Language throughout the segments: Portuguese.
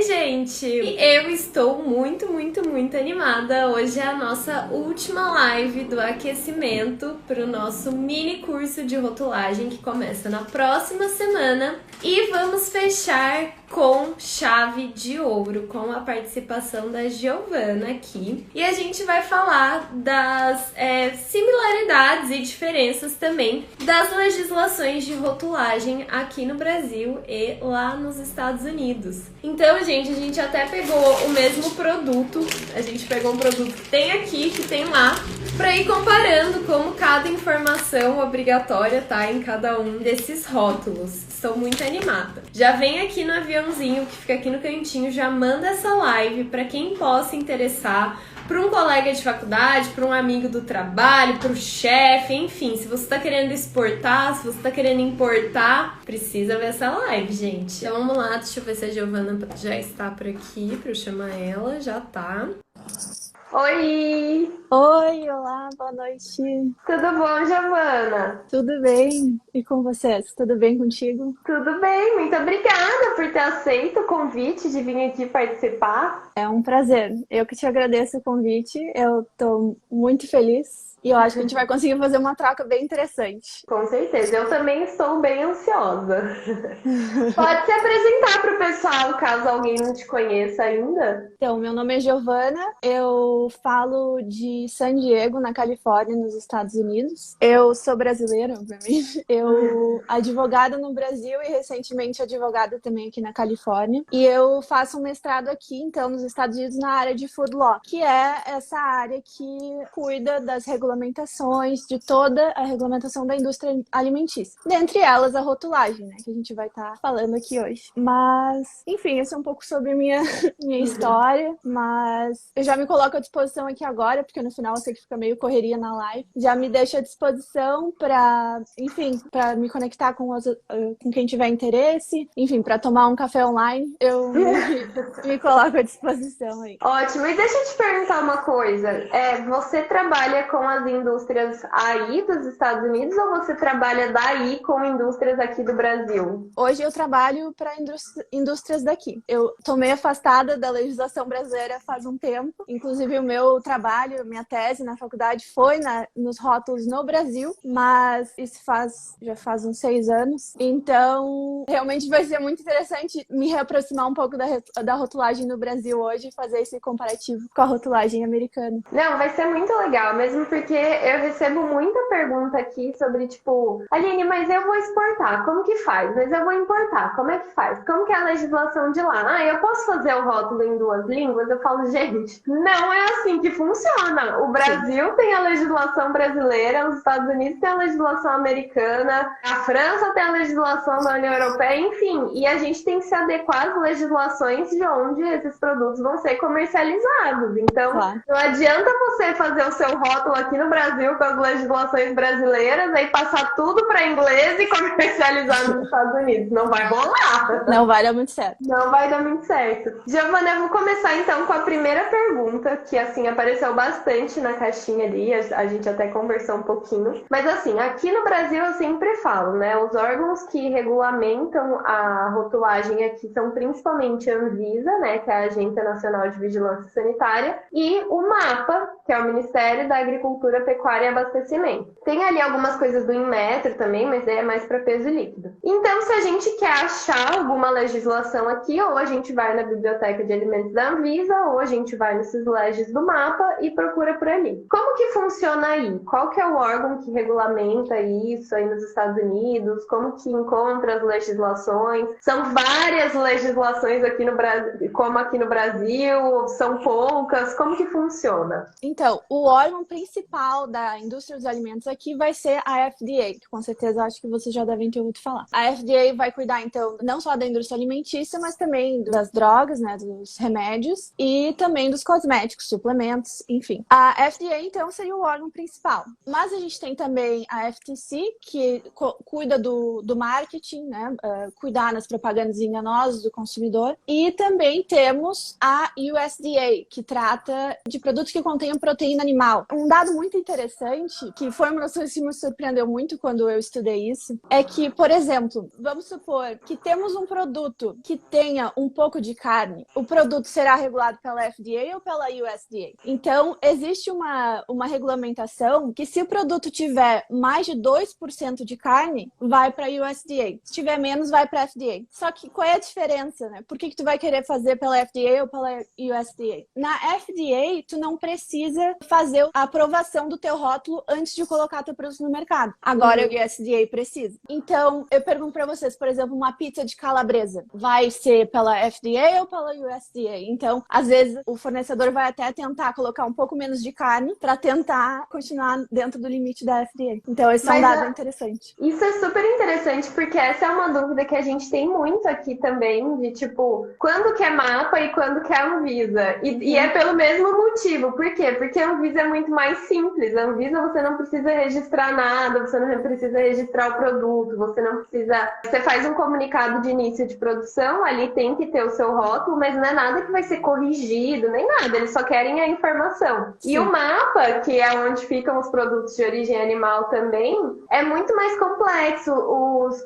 gente! Eu estou muito animada. Hoje é a nossa última live do aquecimento para o nosso mini curso de rotulagem que começa na próxima semana. E vamos fechar com chave de ouro, com a participação da Giovana aqui. E a gente vai falar das similaridades e diferenças também das legislações de rotulagem aqui no Brasil e lá nos Estados Unidos. Então, gente, a gente até pegou o mesmo produto, a gente pegou um produto que tem aqui, que tem lá, para ir comparando como cada informação obrigatória tá em cada um desses rótulos. Estou muito animada. Já vem aqui no aviãozinho que fica aqui no cantinho, já manda essa live para quem possa interessar, para um colega de faculdade, para um amigo do trabalho, para o chefe, enfim, se você está querendo exportar, se você está querendo importar, precisa ver essa live, gente. Então vamos lá, deixa eu ver se a Giovana já está por aqui para eu chamar ela, já tá. Oi! Oi, olá, boa noite. Tudo bom, Giovana? Tudo bem? E com vocês? Tudo bem contigo? Tudo bem, muito obrigada por ter aceito o convite de vir aqui participar. É um prazer. Eu que te agradeço o convite. Eu tô muito feliz. E eu acho que a gente vai conseguir fazer uma troca bem interessante. Com certeza, eu também estou bem ansiosa. Pode se apresentar para o pessoal, caso alguém não te conheça ainda? Então, meu nome é Giovana, eu falo de San Diego, na Califórnia, nos Estados Unidos. Eu sou brasileira, obviamente. Eu advogada no Brasil e recentemente advogada também aqui na Califórnia. E eu faço um mestrado aqui, então, nos Estados Unidos, na área de Food Law, que é essa área que cuida das regulamentações, de toda a regulamentação da indústria alimentícia. Dentre elas, a rotulagem, né, que a gente vai estar falando aqui hoje. Mas, enfim, esse é um pouco sobre minha história, mas eu já me coloco à disposição aqui agora, porque no final eu sei que fica meio correria na live. Já me deixo à disposição para, enfim, para me conectar com quem tiver interesse, enfim, para tomar um café online, eu me coloco à disposição aí. Ótimo, e deixa eu te perguntar uma coisa, você trabalha com as indústrias aí dos Estados Unidos ou você trabalha daí com indústrias aqui do Brasil? Hoje eu trabalho para indústrias daqui. Eu tô meio afastada da legislação brasileira faz um tempo. Inclusive o meu trabalho, minha tese na faculdade foi nos rótulos no Brasil, mas isso já faz uns 6 anos. Então, realmente vai ser muito interessante me reaproximar um pouco da rotulagem no Brasil hoje e fazer esse comparativo com a rotulagem americana. Não, vai ser muito legal, mesmo porque eu recebo muita pergunta aqui sobre, tipo, Aline, mas eu vou exportar, como que faz? Mas eu vou importar, como é que faz? Como que é a legislação de lá? Ah, eu posso fazer o rótulo em 2 línguas? Eu falo, gente, não é assim que funciona. O Brasil tem a legislação brasileira, os Estados Unidos tem a legislação americana, a França tem a legislação da União Europeia, enfim, e a gente tem que se adequar às legislações de onde esses produtos vão ser comercializados. Então, claro, não adianta você fazer o seu rótulo aqui no Brasil com as legislações brasileiras, aí passar tudo para inglês e comercializar nos Estados Unidos. Não vai rolar. Não vai dar muito certo. Não vai dar muito certo. Giovana, eu vou começar então com a primeira pergunta, que assim apareceu bastante na caixinha ali, a gente até conversou um pouquinho. Mas assim, aqui no Brasil eu sempre falo, né? Os órgãos que regulamentam a rotulagem aqui são principalmente a Anvisa, né? Que é a Agência Nacional de Vigilância Sanitária, e o MAPA, que é o Ministério da Agricultura, Pecuária e Abastecimento. Tem ali algumas coisas do Inmetro também, mas é mais para peso líquido. Então, se a gente quer achar alguma legislação aqui, ou a gente vai na Biblioteca de Alimentos da Anvisa, ou a gente vai nesses legis do MAPA e procura por ali. Como que funciona aí? Qual que é o órgão que regulamenta isso aí nos Estados Unidos? Como que encontra as legislações? São várias legislações aqui no Brasil, como aqui no Brasil? São poucas? Como que funciona? Então, o órgão principal da indústria dos alimentos aqui vai ser a FDA, que com certeza acho que vocês já devem ter ouvido falar. A FDA vai cuidar, então, não só da indústria alimentícia, mas também das drogas, né, dos remédios e também dos cosméticos, suplementos, enfim. A FDA, então, seria o órgão principal. Mas a gente tem também a FTC, que cuida do marketing, né, cuidar nas propagandas enganosas do consumidor. E também temos a USDA, que trata de produtos que contêm proteína animal. Um dado muito interessante, que foi uma das coisas que me surpreendeu muito quando eu estudei isso, é que, por exemplo, vamos supor que temos um produto que tenha um pouco de carne, o produto será regulado pela FDA ou pela USDA. Então, existe uma regulamentação que se o produto tiver mais de 2% de carne, vai para a USDA. Se tiver menos, vai para a FDA. Só que qual é a diferença, né? Por que tu vai querer fazer pela FDA ou pela USDA? Na FDA, tu não precisa fazer a aprovação do teu rótulo antes de colocar teu produto no mercado. Agora, o USDA precisa. Então, eu pergunto para vocês, por exemplo, uma pizza de calabresa vai ser pela FDA ou pela USDA? Então, às vezes, o fornecedor vai até tentar colocar um pouco menos de carne para tentar continuar dentro do limite da FDA. Então, esse é um dado interessante. Isso é super interessante, porque essa é uma dúvida que a gente tem muito aqui também, de tipo, quando que é mapa e quando que é Anvisa? E é pelo mesmo motivo. Por quê? Porque a Anvisa é muito mais simples. A Anvisa você não precisa registrar nada, você não precisa registrar o produto, você não precisa... Você faz um comunicado de início de produção, ali tem que ter o seu rótulo, mas não é nada que vai ser corrigido, nem nada, eles só querem a informação. Sim. E o mapa, que é onde ficam os produtos de origem animal também, é muito mais complexo.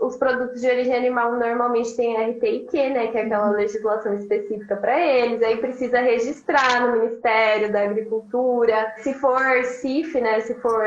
Os produtos de origem animal normalmente têm RTIQ, né, que é aquela legislação específica para eles, aí precisa registrar no Ministério da Agricultura. Se for CIF, né, se for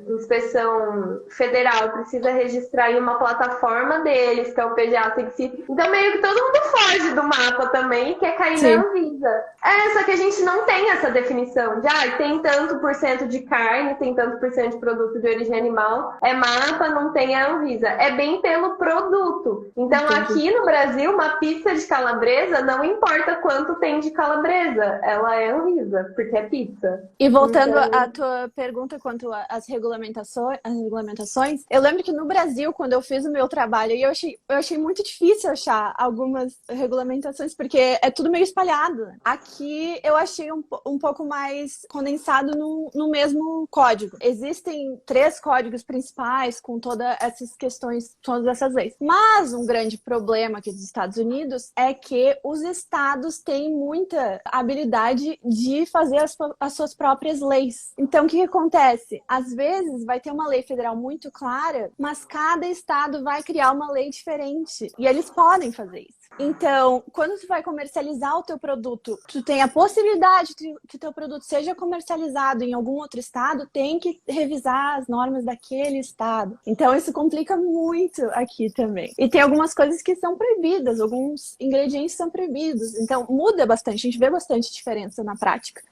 inspeção federal, precisa registrar em uma plataforma deles, que é o PGA Cif. Então meio que todo mundo foge do mapa também e quer cair na Anvisa. Só que a gente não tem essa definição de tem tanto por cento de carne, tem tanto por cento de produto de origem animal, é mapa, não tem a Anvisa. É bem pelo produto. Então aqui no Brasil, uma pizza de calabresa, não importa quanto tem de calabresa, ela é Anvisa, porque é pizza. E voltando à tua pergunta quanto às regulamentações, eu lembro que no Brasil, quando eu fiz o meu trabalho, eu achei muito difícil achar algumas regulamentações, porque é tudo meio espalhado. Aqui eu achei um pouco mais condensado no mesmo código. Existem 3 códigos principais com todas essas questões, todas essas leis. Mas um grande problema aqui dos Estados Unidos é que os estados têm muita habilidade de fazer as suas próprias leis. Então, o que acontece? Às vezes vai ter uma lei federal muito clara, mas cada estado vai criar uma lei diferente. E eles podem fazer isso. Então, quando tu vai comercializar o teu produto, tu tem a possibilidade de que teu produto seja comercializado em algum outro estado, tem que revisar as normas daquele estado. Então, isso complica muito aqui também. E tem algumas coisas que são proibidas, alguns ingredientes são proibidos. Então, muda bastante, a gente vê bastante diferença na prática.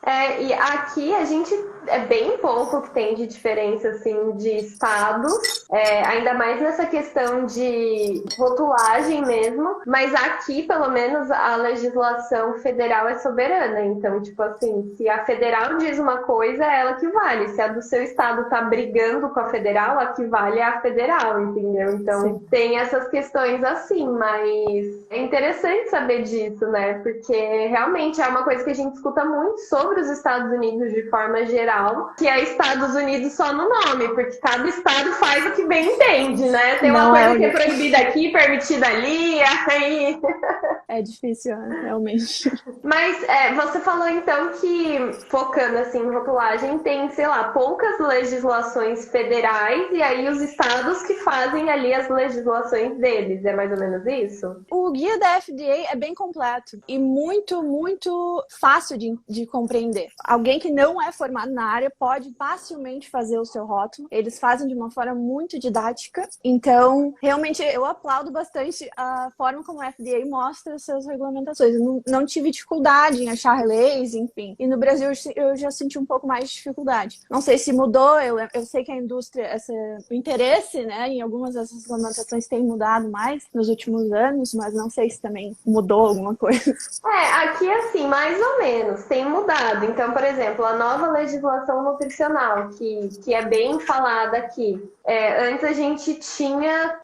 E aqui a gente é bem pouco que tem de diferença, assim, de estados, ainda mais nessa questão de rotulagem mesmo, mas aqui, pelo menos, a legislação federal é soberana. Então, tipo assim, se a federal diz uma coisa, é ela que vale. Se a do seu estado tá brigando com a federal, a que vale é a federal, entendeu? Então, sim, tem essas questões assim, mas é interessante saber disso, né? Porque realmente é uma coisa que a gente escuta muito sobre os Estados Unidos de forma geral, que é Estados Unidos só no nome, porque cada estado faz o que bem entende, né? Tem uma coisa que é proibida aqui, permitida ali, aí... É difícil, realmente. Mas você falou então que, focando assim em rotulagem, tem, sei lá, poucas legislações federais e aí os estados que fazem ali as legislações deles. É mais ou menos isso? O guia da FDA é bem completo e muito, muito fácil de compreender. Alguém que não é formado na área pode facilmente fazer o seu rótulo. Eles fazem de uma forma muito didática. Então, realmente, eu aplaudo bastante a forma como a FDA mostra suas regulamentações. Eu não tive dificuldade em achar leis, enfim. E no Brasil eu já senti um pouco mais de dificuldade. Não sei se mudou, eu sei que a indústria, o interesse, né, em algumas dessas regulamentações tem mudado mais nos últimos anos, mas não sei se também mudou alguma coisa. Aqui assim, mais ou menos, tem mudado. Então, por exemplo, a nova legislação nutricional, que é bem falada aqui. Antes a gente tinha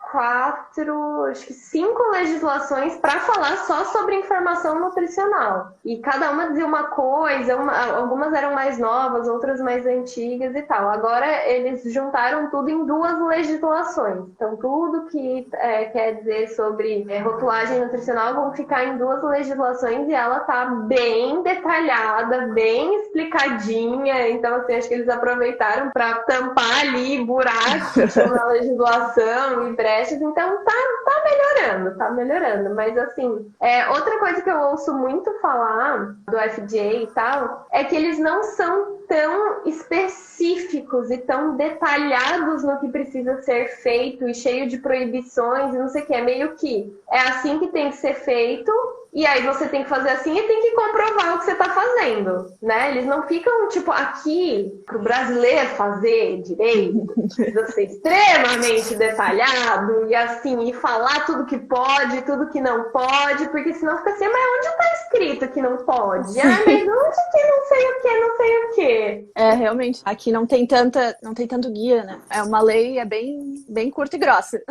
5 legislações para falar só sobre informação nutricional. E cada uma dizia uma coisa, algumas eram mais novas, outras mais antigas e tal. Agora eles juntaram tudo em 2 legislações. Então tudo que quer dizer sobre rotulagem nutricional vão ficar em 2 legislações e ela tá bem detalhada, bem explicadinha. Então, assim, acho que eles aproveitaram para tampar ali buracos na legislação e brechas. Então, tá melhorando. Mas, assim, outra coisa que eu ouço muito falar do FDA e tal, é que eles não são tão específicos e tão detalhados no que precisa ser feito e cheio de proibições e não sei o que. É meio que é assim que tem que ser feito. E aí você tem que fazer assim e tem que comprovar o que você tá fazendo, né? Eles não ficam, tipo, aqui pro brasileiro fazer direito, precisa ser extremamente detalhado e assim, e falar tudo que pode, tudo que não pode, porque senão fica assim, mas onde tá escrito que não pode? Ah, mas onde que não sei o que, não sei o que? Realmente, aqui não tem tanto guia, né? É uma lei, bem curta e grossa.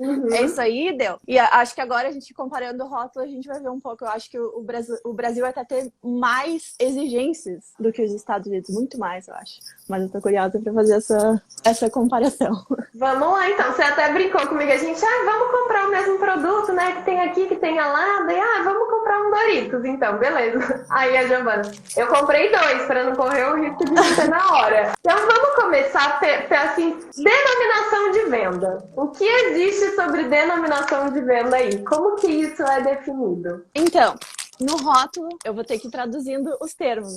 Uhum. É isso aí, deu. E acho que agora a gente comparando o rótulo, a gente vai ver um pouco. Eu acho que o Brasil vai até ter mais exigências do que os Estados Unidos. Muito mais, eu acho. Mas eu tô curiosa pra fazer essa comparação. Vamos lá, então. Você até brincou comigo. A gente, vamos comprar o mesmo produto, né? Que tem aqui, que tem lá. Daí, vamos comprar um Doritos, então. Beleza. Aí a Giovana, eu comprei 2 pra não correr o risco de ser na hora. Então vamos começar assim, denominação de venda. O que existe sobre denominação de venda aí? Como que isso é definido? Então, no rótulo, eu vou ter que ir traduzindo os termos.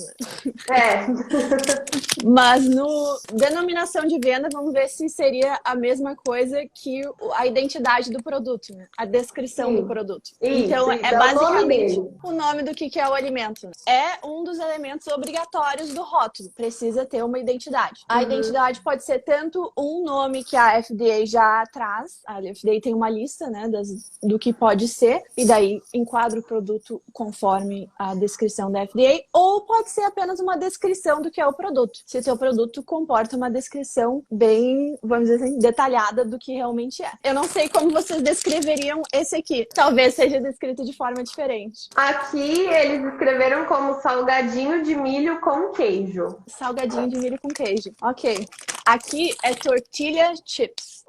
Mas no denominação de venda, vamos ver se seria a mesma coisa que a identidade do produto, né? A descrição do produto. Então, é basicamente o nome do que é o alimento. É um dos elementos obrigatórios do rótulo. Precisa ter uma identidade. A identidade pode ser tanto um nome que a FDA já traz. A FDA tem uma lista, né, do que pode ser. E daí enquadra o produto conforme a descrição da FDA, ou pode ser apenas uma descrição do que é o produto. Se o teu produto comporta uma descrição bem, vamos dizer assim, detalhada do que realmente é. Eu não sei como vocês descreveriam esse aqui. Talvez seja descrito de forma diferente. Aqui eles escreveram como salgadinho de milho com queijo. Salgadinho de milho com queijo. Ok. Aqui é tortilha chips.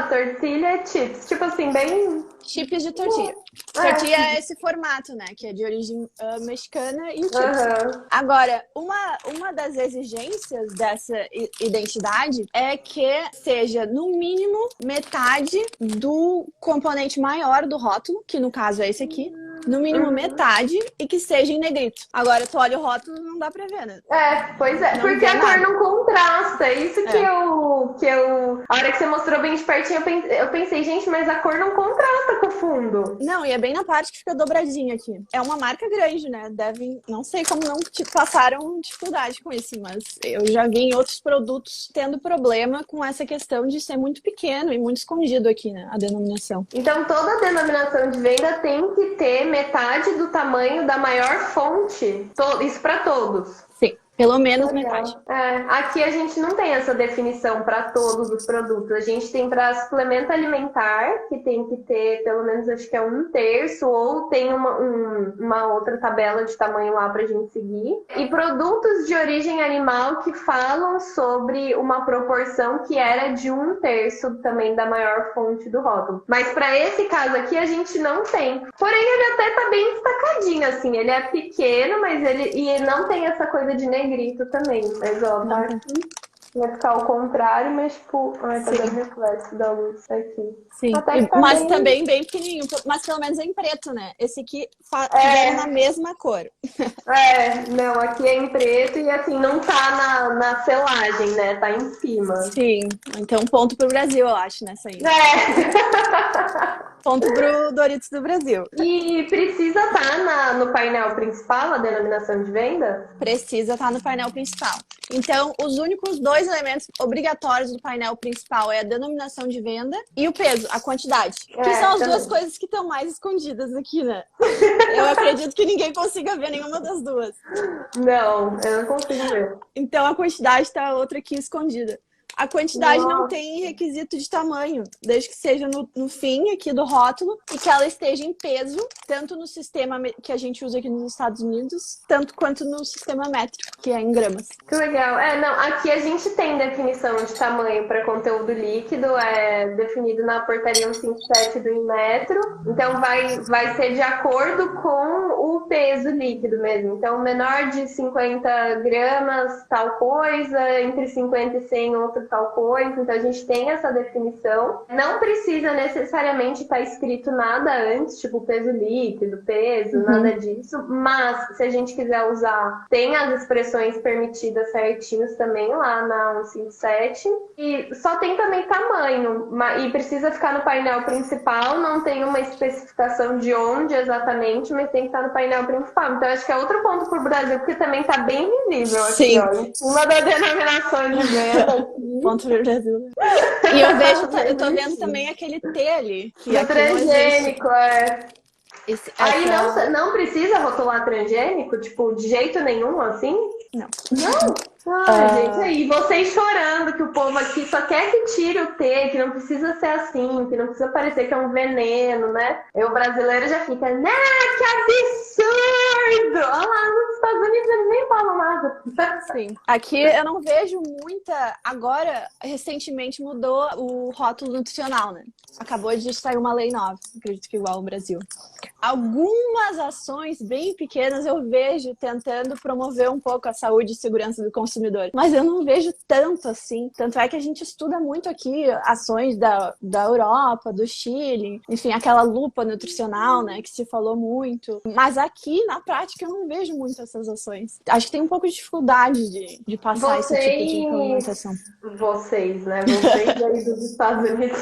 Tortilha chips. Tipo assim, bem... Chips de tortilha. Tortilha é esse formato, né? Que é de origem mexicana e o chips. Agora, uma das exigências dessa identidade é que seja, no mínimo, metade do componente maior do rótulo, que no caso é esse aqui. No mínimo metade, e que seja em negrito. Agora, tu olha o rótulo, não dá pra ver, né? Pois é. Não, porque a cor não contrasta. Isso que eu... A hora que você mostrou bem de pertinho, eu pensei, gente, mas a cor não contrasta com o fundo. Não, e é bem na parte que fica dobradinho aqui. É uma marca grande, né? Não sei como não passaram dificuldade com isso, mas eu já vi em outros produtos tendo problema com essa questão de ser muito pequeno e muito escondido aqui, né? A denominação. Então, toda denominação de venda tem que ter metade do tamanho da maior fonte. Isso para todos. Sim. Pelo menos metade. Aqui a gente não tem essa definição para todos os produtos. A gente tem para suplemento alimentar, que tem que ter pelo menos, acho que é 1/3, ou tem uma outra tabela de tamanho lá para a gente seguir. E produtos de origem animal que falam sobre uma proporção que era de 1/3 também da maior fonte do rótulo. Mas para esse caso aqui a gente não tem. Porém, ele até tá bem destacadinho, assim. Ele é pequeno, mas ele não tem essa coisa de negrito também, mas tá aqui. Vai ficar ao contrário, mas tipo, tá dando reflexo da luz aqui. Sim, mas também bem pequenininho, mas pelo menos é em preto, né? Esse aqui fizeram na mesma cor. Não, aqui é em preto e assim, não tá na selagem, né? Tá em cima. Sim, então ponto pro Brasil, eu acho, nessa aí. Ponto pro Doritos do Brasil. E precisa estar no painel principal, a denominação de venda? Precisa estar no painel principal. Então, os únicos 2 elementos obrigatórios do painel principal é a denominação de venda e o peso, a quantidade. Que são as duas coisas que estão mais escondidas aqui, né? Eu acredito que ninguém consiga ver nenhuma das duas. Não, eu não consigo ver. Então, a quantidade está outra aqui escondida. A quantidade não tem requisito de tamanho, desde que seja no fim aqui do rótulo e que ela esteja em peso, tanto no sistema que a gente usa aqui nos Estados Unidos, tanto quanto no sistema métrico, que é em gramas. Que legal. Aqui a gente tem definição de tamanho para conteúdo líquido, é definido na portaria 157 do Inmetro, então vai ser de acordo com o peso líquido mesmo. Então, menor de 50 gramas, tal coisa, entre 50 e 100, outra tal coisa. Então, a gente tem essa definição. Não precisa necessariamente estar escrito nada antes, tipo peso líquido, peso, nada disso. Mas, se a gente quiser usar, tem as expressões permitidas certinhos também lá na 157. E só tem também tamanho. E precisa ficar no painel principal, não tem uma especificação de onde exatamente, mas tem que estar no painel principal. Então, acho que é outro ponto pro Brasil, porque também tá bem visível aqui, Sim. ó. Em cima da denominação de venda. Ponto pro Brasil. E eu vejo, eu tô vendo também aquele T ali. Que Do transgênico, Aí não precisa rotular transgênico, tipo, de jeito nenhum, assim? Não. Gente, aí vocês chorando que o povo aqui só quer que tire o T, que não precisa ser assim, que não precisa parecer que é um veneno, né? E o brasileiro já fica, né, que absurdo! Olha lá, nos Estados Unidos eles nem falam nada. Sim. Aqui eu não vejo muita... Agora, recentemente mudou o rótulo nutricional, né? Acabou de sair uma lei nova, acredito que igual ao Brasil. Algumas ações bem pequenas eu vejo tentando promover um pouco a saúde e segurança do consumidor. Mas eu não vejo tanto assim. Tanto é que a gente estuda muito aqui ações da Europa, do Chile, enfim, aquela lupa nutricional, né, que se falou muito. Mas aqui, na prática, eu não vejo muito essas ações. Acho que tem um pouco de dificuldade de passar esse tipo de implementação. Vocês, né? Vocês aí dos Estados Unidos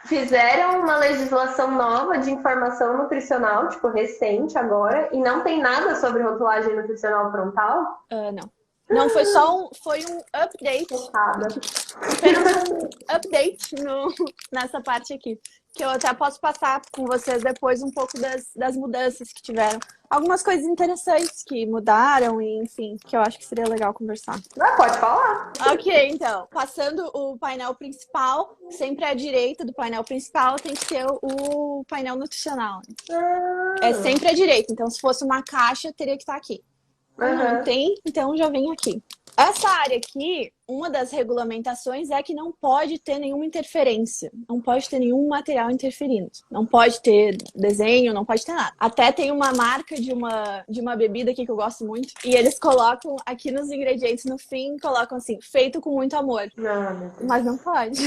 fizeram uma legislação nova de informação nutricional, tipo, recente agora, e não tem nada sobre rotulagem nutricional frontal? Não. Não, foi só foi um update. Apenas um update nessa parte aqui. Que eu até posso passar com vocês depois um pouco das mudanças que tiveram. Algumas coisas interessantes que mudaram e, enfim, que eu acho que seria legal conversar. Pode falar. Ok, então. Passando o painel principal, sempre à direita do painel principal tem que ter o painel nutricional. É sempre à direita. Então, se fosse uma caixa, teria que estar aqui. Não tem, então já vem aqui. Essa área aqui, uma das regulamentações é que não pode ter nenhuma interferência. Não pode ter nenhum material interferindo. Não pode ter desenho, não pode ter nada. Até tem uma marca de uma bebida aqui que eu gosto muito. E eles colocam aqui nos ingredientes, no fim, colocam assim, feito com muito amor. Mas não pode.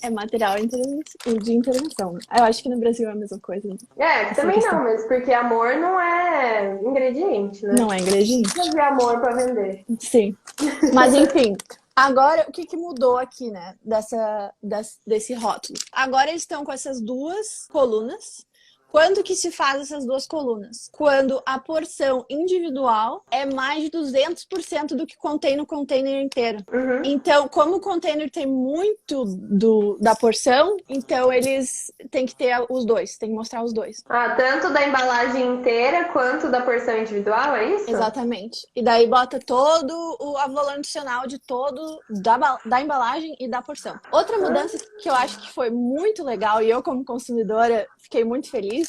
É material de intervenção. Eu acho que no Brasil é a mesma coisa. Também não, mas porque amor não é ingrediente, né? Não é ingrediente. Não é amor pra vender. Sim. Mas enfim, agora o que mudou aqui, né, desse rótulo? Agora eles estão com essas duas colunas. Quando que se faz essas duas colunas? Quando a porção individual é mais de 200% do que contém no container inteiro. Então, como o container tem muito da porção, então eles têm que ter os dois, tem que mostrar os dois. Tanto da embalagem inteira quanto da porção individual, é isso? Exatamente. E daí bota todo o valor nutricional de todo da embalagem e da porção. Outra mudança que eu acho que foi muito legal e eu como consumidora fiquei muito feliz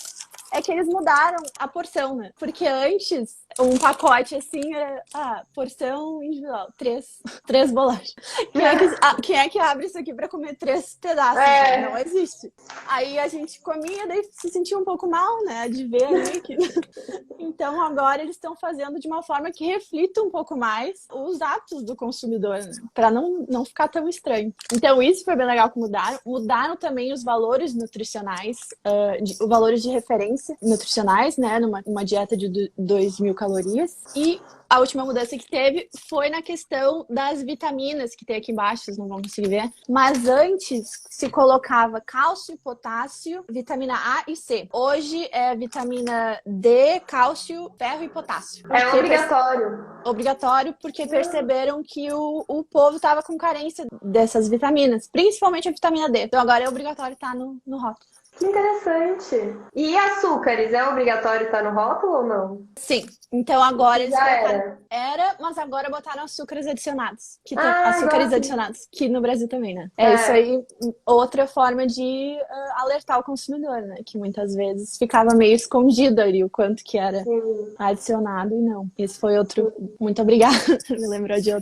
é que eles mudaram a porção, né? Porque antes, um pacote assim era, porção individual, três bolachas. Quem é que abre isso aqui pra comer 3 pedaços? Né? Não existe. Aí a gente comia, daí se sentia um pouco mal, né? De ver ali que... Então agora eles estão fazendo de uma forma que reflita um pouco mais os hábitos do consumidor, né? Pra não ficar tão estranho. Então isso foi bem legal que mudaram. Mudaram também os valores nutricionais, os valores de referência nutricionais, né? Numa dieta de 2.000 calorias. E a última mudança que teve foi na questão das vitaminas que tem aqui embaixo, vocês não vão conseguir ver. Mas antes se colocava cálcio, potássio, vitamina A e C. Hoje é vitamina D, cálcio, ferro e potássio. É obrigatório. Obrigatório porque perceberam que o povo estava com carência dessas vitaminas, principalmente a vitamina D. Então agora é obrigatório estar no rótulo. Que interessante. E açúcares, é obrigatório estar no rótulo ou não? Sim. Então agora eles botaram... mas agora botaram açúcares adicionados. Que tem açúcares adicionados. Que no Brasil também, né? Isso aí, outra forma de alertar o consumidor, né? Que muitas vezes ficava meio escondido ali o quanto que era adicionado e não. Esse foi outro... Muito obrigada. Me lembrou de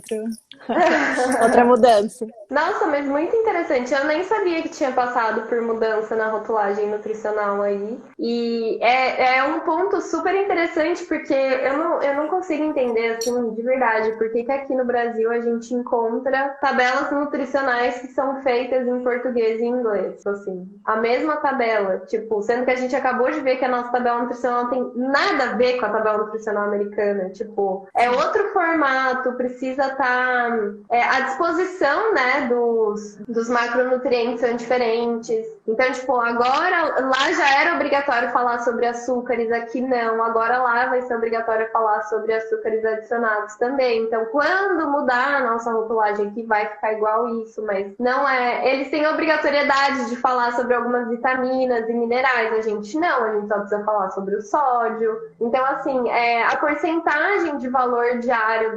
Outra mudança. Nossa, mas muito interessante. Eu nem sabia que tinha passado por mudança na rotulagem nutricional aí. E é um ponto super interessante, porque eu não consigo entender, assim, de verdade, por que que aqui no Brasil a gente encontra tabelas nutricionais que são feitas em português e inglês. Assim, a mesma tabela, tipo, sendo que a gente acabou de ver que a nossa tabela nutricional não tem nada a ver com a tabela nutricional americana. Tipo, é outro formato, precisa estar à disposição, né, dos macronutrientes são diferentes. Então, tipo, agora lá já era obrigatório falar sobre açúcares, aqui não. Agora lá vai ser obrigatório falar sobre açúcares adicionados também. Então, quando mudar a nossa rotulagem aqui, vai ficar igual isso, mas não é. Eles têm a obrigatoriedade de falar sobre algumas vitaminas e minerais, a gente não, a gente só precisa falar sobre o sódio. Então, assim, a porcentagem de valor diário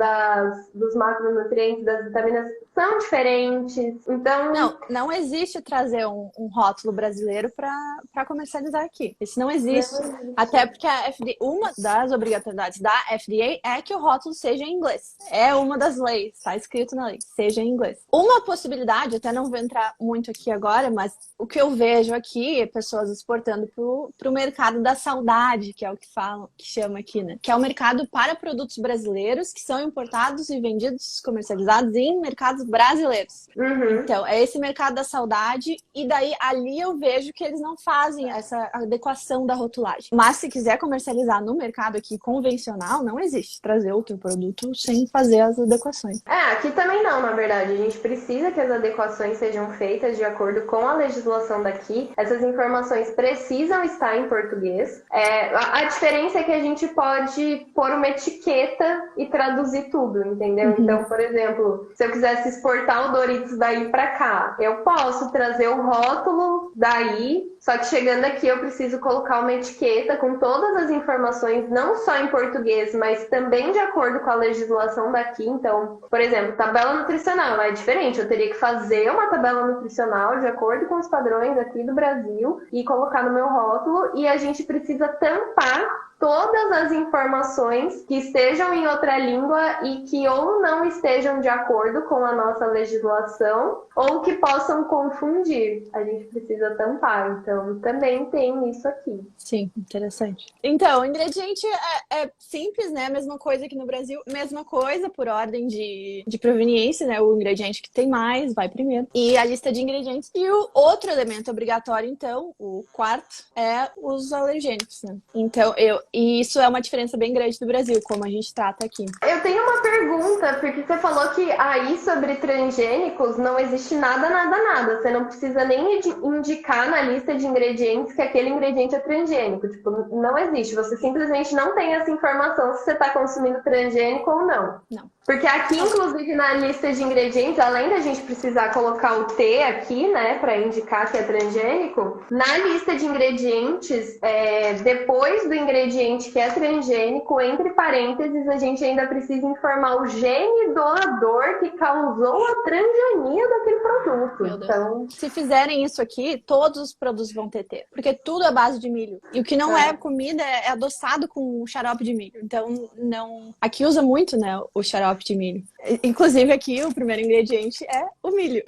dos macronutrientes, das vitaminas, são diferentes. Então, não existe trazer um rótulo brasileiro para comercializar aqui. Isso não existe. Não existe. Até porque a FDA, uma das obrigatoriedades da FDA é que o rótulo seja em inglês. É uma das leis, está escrito na lei, seja em inglês. Uma possibilidade, até não vou entrar muito aqui agora, mas o que eu vejo aqui é pessoas exportando para o mercado da saudade, que é o que falam, que chama aqui, né? Que é o mercado para produtos brasileiros que são importados e vendidos, comercializados em mercados brasileiros. Uhum. Então, é esse mercado da saudade, e daí ali eu vejo que eles não fazem essa adequação da rotulagem. Mas se quiser comercializar no mercado aqui convencional, não existe trazer outro produto sem fazer as adequações. Aqui também não, na verdade. A gente precisa que as adequações sejam feitas de acordo com a legislação daqui. Essas informações precisam estar em português. A diferença é que a gente pode pôr uma etiqueta e traduzir tudo, entendeu? Uhum. Então, por exemplo, se eu quisesse exportar o Doritos daí pra cá, eu posso trazer o rótulo daí, só que chegando aqui eu preciso colocar uma etiqueta com todas as informações, não só em português, mas também de acordo com a legislação daqui. Então, por exemplo, tabela nutricional é diferente. Eu teria que fazer uma tabela nutricional de acordo com os padrões aqui do Brasil e colocar no meu rótulo, e a gente precisa tampar todas as informações que estejam em outra língua e que ou não estejam de acordo com a nossa legislação ou que possam confundir. A gente precisa tampar, então também tem isso aqui. Sim, interessante. Então, o ingrediente é simples, né? Mesma coisa que no Brasil, mesma coisa por ordem de proveniência, né? O ingrediente que tem mais vai primeiro. E a lista de ingredientes. E o outro elemento obrigatório, então, o quarto, é os alergênicos, né? Então, e isso é uma diferença bem grande do Brasil, como a gente trata aqui. Eu tenho uma pergunta, porque você falou que aí sobre transgênicos não existe nada, nada, nada. Você não precisa nem indicar na lista de ingredientes que aquele ingrediente é transgênico. Tipo, não existe. Você simplesmente não tem essa informação se você está consumindo transgênico ou não. Não. Porque aqui, inclusive, na lista de ingredientes, além da gente precisar colocar o T aqui, né, para indicar que é transgênico, na lista de ingredientes, depois do ingrediente que é transgênico, entre parênteses, a gente ainda precisa informar o gene doador que causou a transgenia daquele produto. Então, se fizerem isso aqui, todos os produtos vão ter T, porque tudo é base de milho. E o que não é comida é adoçado com xarope de milho. Então, não. Aqui usa muito, né, o xarope de milho. Inclusive aqui o primeiro ingrediente é o milho.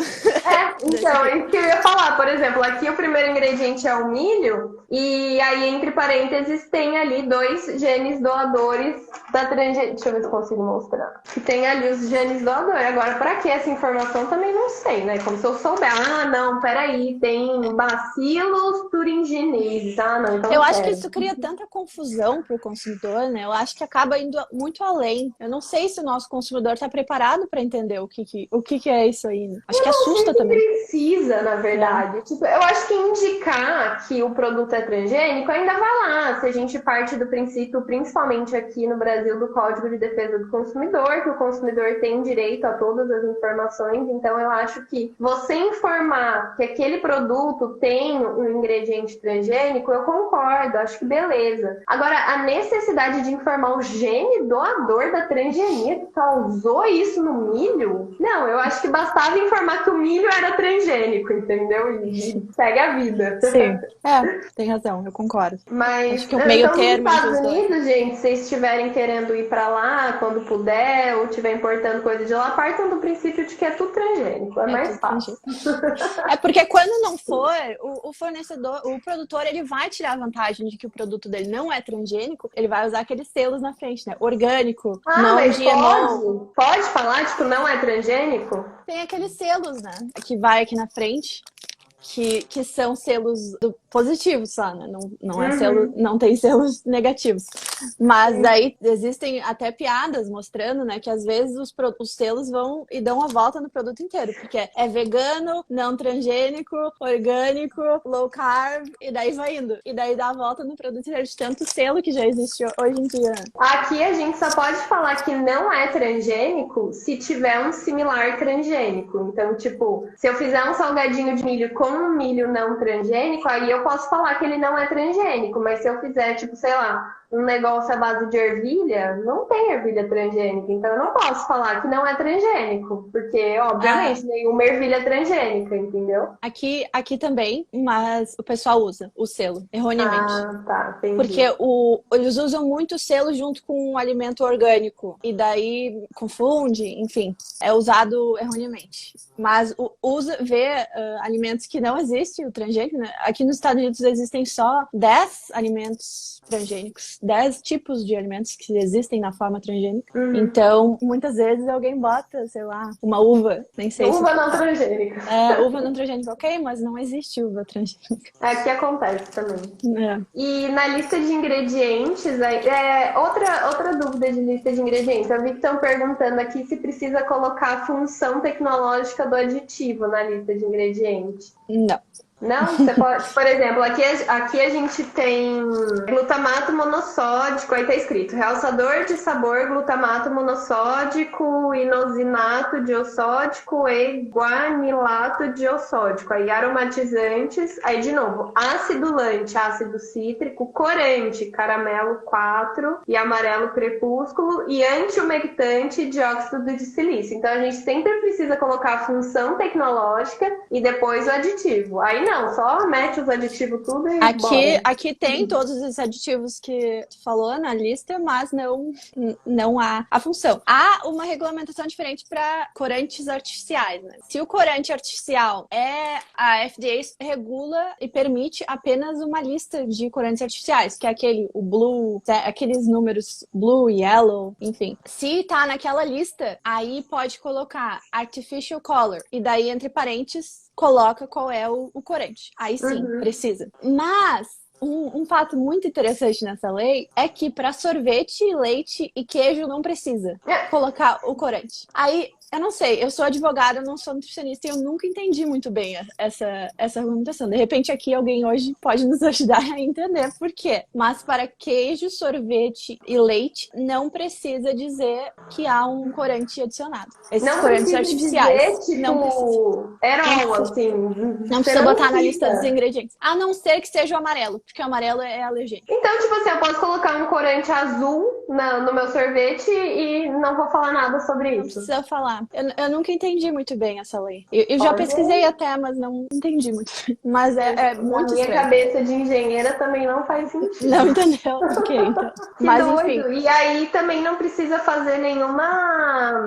Então, é isso que eu ia falar. Por exemplo, aqui o primeiro ingrediente é o milho, e aí entre parênteses tem ali 2 genes doadores da transgenia. Deixa eu ver se consigo mostrar. Que tem ali os genes doadores. Agora, pra que essa informação também não sei, né? Como se eu souber. Não, peraí, tem bacilos thuringiensis. Não, então eu acho que isso cria tanta confusão pro consumidor, né? Eu acho que acaba indo muito além. Eu não sei se o nosso consumidor está preparado para entender o que é isso aí. Né? Acho que assusta também. Precisa, na verdade. Tipo, eu acho que indicar que o produto é transgênico ainda vai lá. Se a gente parte do princípio, principalmente aqui no Brasil, do Código de Defesa do Consumidor, que o consumidor tem direito a todas as informações. Então, eu acho que você informar que aquele produto tem um ingrediente transgênico, eu concordo, acho que beleza. Agora, a necessidade de informar o gene doador da transgenia que causou isso no milho? Não, eu acho que bastava informar que o milho era transgênico, entendeu? E segue a vida. Sim, tem razão, eu concordo. Mas acho que o meio termo nos entre Estados os dois. Unidos, gente, se vocês estiverem querendo ir pra lá quando puder, ou estiver importando coisa de lá, partam do princípio de que é tudo transgênico. É mais fácil. É porque quando não for, o fornecedor, o produtor, ele vai tirar a vantagem de que o produto dele não é transgênico, ele vai usar aqueles selos na frente, né? Orgânico, não mas GMO. pode falar, tipo, não é transgênico? Tem aqueles selos, né? Que vai aqui na frente. Que são selos positivos só, né? Não é selo, não tem selos negativos. Mas aí existem até piadas mostrando, né, que às vezes os selos vão e dão a volta no produto inteiro, porque é vegano, não transgênico, orgânico, low carb, e daí vai indo. E daí dá a volta no produto inteiro de tanto selo que já existe hoje em dia. Aqui a gente só pode falar que não é transgênico se tiver um similar transgênico. Então, tipo, se eu fizer um salgadinho de milho com um milho não transgênico, aí eu posso falar que ele não é transgênico. Mas se eu fizer, tipo, sei lá, um negócio à base de ervilha, não tem ervilha transgênica. Então eu não posso falar que não é transgênico. Porque, obviamente, nenhuma ervilha é transgênica, entendeu? Aqui também, mas o pessoal usa o selo, erroneamente. Tá, entendi. Porque eles usam muito o selo junto com um alimento orgânico. E daí confunde, enfim, é usado erroneamente. Mas vê alimentos que não existem, o transgênico, né? Aqui nos Estados Unidos existem só 10 alimentos transgênicos, 10 tipos de alimentos que existem na forma transgênica. Então, muitas vezes alguém bota, sei lá, uma uva, nem sei uva não transgênica. Uva não transgênica, ok, mas não existe uva transgênica. Aqui acontece também. É. E na lista de ingredientes, outra dúvida de lista de ingredientes. Eu vi que estão perguntando aqui se precisa colocar a função tecnológica do aditivo na lista de ingredientes. Não. Não? Você pode, por exemplo, aqui a gente tem glutamato monossódico, aí tá escrito realçador de sabor, glutamato monossódico, inosinato diossódico e guanilato diossódico. Aí aromatizantes, aí de novo, acidulante, ácido cítrico, corante, caramelo 4 e amarelo crepúsculo e antiumectante, dióxido de silício. Então a gente sempre precisa colocar a função tecnológica e depois o aditivo. Aí não, só mete os aditivos tudo e aqui tem todos os aditivos que tu falou na lista, mas não há a função. Há uma regulamentação diferente para corantes artificiais, né? Se o corante artificial a FDA regula e permite apenas uma lista de corantes artificiais, que é o blue, aqueles números blue, yellow, enfim. Se tá naquela lista, aí pode colocar artificial color, e daí entre parênteses coloca qual é o corante. Aí sim, precisa. Mas um fato muito interessante nessa lei é que para sorvete, leite e queijo não precisa colocar o corante. Aí, eu não sei, eu sou advogada, eu não sou nutricionista e eu nunca entendi muito bem essa argumentação. De repente aqui alguém hoje pode nos ajudar a entender por quê. Mas para queijo, sorvete e leite não precisa dizer que há um corante adicionado. Esses não corantes artificiais. Dizer, tipo, não precisa. assim. Não precisa botar na lista dos ingredientes. A não ser que seja o amarelo, porque o amarelo é alergênico. Então, tipo assim, eu posso colocar um corante azul no meu sorvete e não vou falar nada sobre isso. Não precisa falar. Eu nunca entendi muito bem essa lei. Eu já pesquisei até, mas não entendi muito. Mas é muito estranho. Minha cabeça de engenheira também não faz sentido. Não entendeu? Ok, então. Mas doido. enfim. E aí também não precisa fazer nenhuma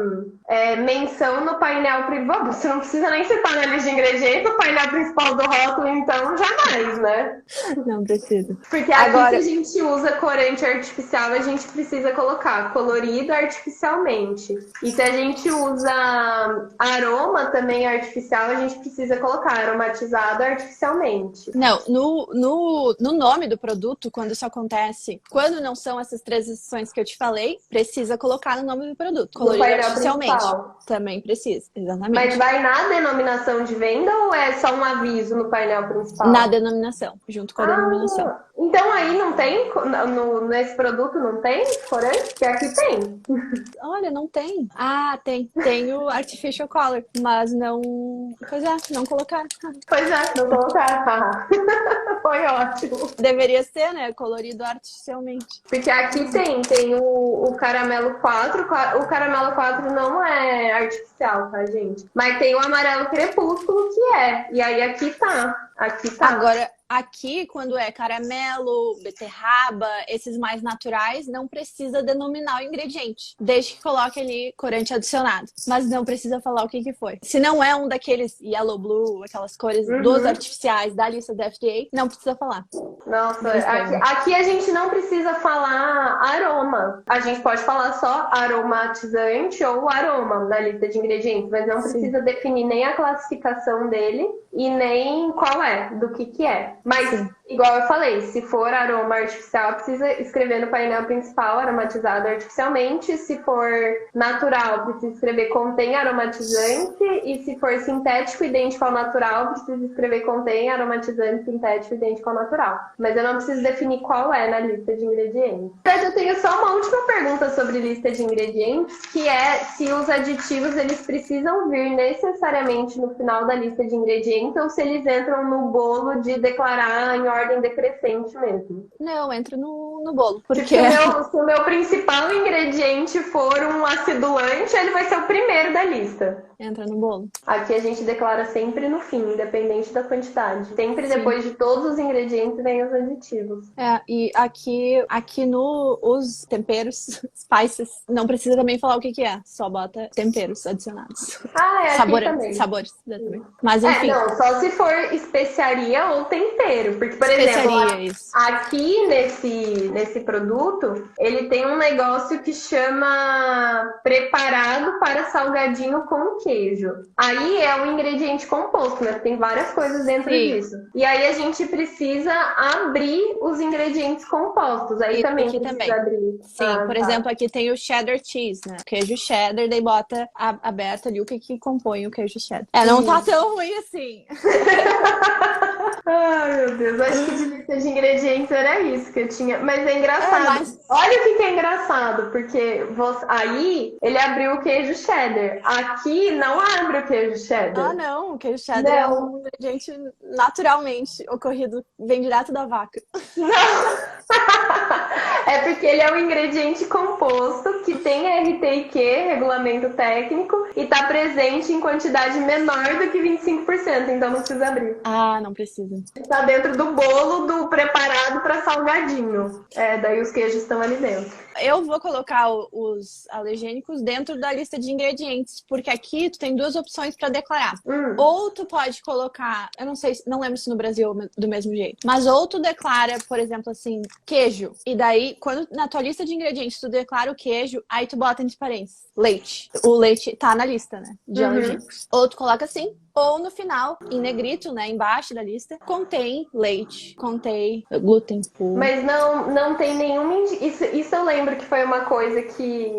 menção no painel principal. Você não precisa nem citar na lista de ingredientes o painel principal do rótulo, então jamais, né? Não precisa. Porque agora, se a gente usa corante artificial, a gente precisa colocar colorido artificialmente. E se a gente usa aroma também artificial, a gente precisa colocar aromatizado artificialmente. Não, no nome do produto, quando isso acontece, quando não são essas três exceções que eu te falei, precisa colocar no nome do produto. Colorido artificialmente. Principal. Também precisa, exatamente. Mas vai na denominação de venda ou é só um aviso no painel principal? Na denominação, junto com a denominação. Então aí não tem? Nesse produto não tem corante? Porque aqui tem. Olha, não tem. Ah, tem. Tem o artificial color, mas não... Pois é, não colocar. Pois é, não colocar. Foi ótimo. Deveria ser, né? Colorido artificialmente. Porque aqui tem o caramelo 4. O caramelo 4 não é artificial, tá, gente? Mas tem o amarelo crepúsculo que é. E aí aqui tá. Agora, Aqui, quando é caramelo, beterraba, esses mais naturais, não precisa denominar o ingrediente. Desde que coloque ali corante adicionado. Mas não precisa falar o que foi. Se não é um daqueles yellow blue, aquelas cores dos artificiais da lista da FDA, não precisa falar. Nossa, aqui a gente não precisa falar aroma. A gente pode falar só aromatizante ou aroma na lista de ingredientes, mas não precisa definir nem a classificação dele e nem qual é, do que é. Mas, igual eu falei, se for aroma artificial, precisa escrever no painel principal aromatizado artificialmente. Se for natural, precisa escrever contém aromatizante. E se for sintético idêntico ao natural, precisa escrever contém aromatizante sintético idêntico ao natural. Mas eu não preciso definir qual é na lista de ingredientes. Mas eu tenho só uma última pergunta sobre lista de ingredientes, que é se os aditivos eles precisam vir necessariamente no final da lista de ingredientes ou se eles entram no bolo de declarar em ordem decrescente mesmo. Não, entra no bolo. Porque se o meu principal ingrediente for um acidulante, ele vai ser o primeiro da lista. Entra no bolo. Aqui a gente declara sempre no fim, independente da quantidade. Sempre depois de todos os ingredientes vem os aditivos. E aqui os temperos, spices, não precisa também falar o que é. Só bota temperos adicionados. Aqui também. Sabores, exatamente. Mas enfim. Não, só se for especiaria ou tempero. Porque, por exemplo, aqui nesse produto, ele tem um negócio que chama preparado para salgadinho com queijo. Aí é um ingrediente composto, né? Tem várias coisas dentro disso. E aí a gente precisa abrir os ingredientes compostos. Aí também precisa abrir. Sim, por exemplo, aqui tem o cheddar cheese, né? Queijo cheddar, daí bota aberto ali o que compõe o queijo cheddar. Não tá tão ruim assim. Ai, meu Deus, acho que de lista de ingredientes era isso que eu tinha. Mas é engraçado. Olha o que é engraçado, porque aí ele abriu o queijo cheddar. Aqui não abre o queijo cheddar. Não, o queijo cheddar é um ingrediente naturalmente ocorrido, vem direto da vaca. Não! É porque ele é um ingrediente composto que tem RTIQ, regulamento técnico, e tá presente em quantidade menor do que 25%, então não precisa abrir. Não precisa. Tá dentro do bolo do preparado para salgadinho. Daí os queijos estão ali dentro. Eu vou colocar os alergênicos dentro da lista de ingredientes, porque aqui tu tem duas opções para declarar. Ou tu pode colocar, eu não sei, não lembro se no Brasil do mesmo jeito, mas ou tu declara, por exemplo, assim, queijo. E daí, quando na tua lista de ingredientes tu declara o queijo, aí tu bota entre parênteses leite. O leite tá na lista, né, de alergênicos. Ou tu coloca assim, ou no final, em negrito, né, embaixo da lista, contém leite, contém glúten puro. Mas não tem nenhuma isso eu lembro que foi uma coisa que,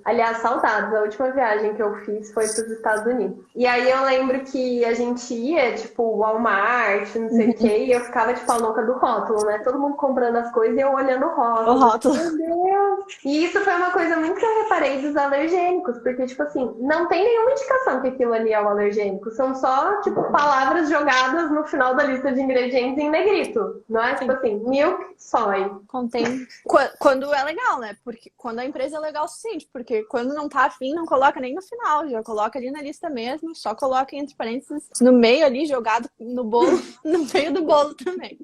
aliás, saudades, a última viagem que eu fiz foi para os Estados Unidos. E aí eu lembro que a gente ia, tipo, Walmart, não sei o quê, e eu ficava, tipo, a louca do rótulo, né? Todo mundo comprando as coisas e eu olhando o rótulo. O rótulo. Meu Deus! E isso foi uma coisa muito que eu reparei dos alergênicos, porque, tipo assim, não tem nenhuma indicação que aquilo ali é um alergênico. São só, tipo, palavras jogadas no final da lista de ingredientes em negrito. Não é? Tipo assim, milk, soy. Contém. Quando é legal, né? Porque quando a empresa é legal o suficiente. Porque quando não tá afim, não coloca nem no final. Já coloca ali na lista mesmo. Só coloca entre parênteses no meio ali, jogado no bolo. No meio do bolo também.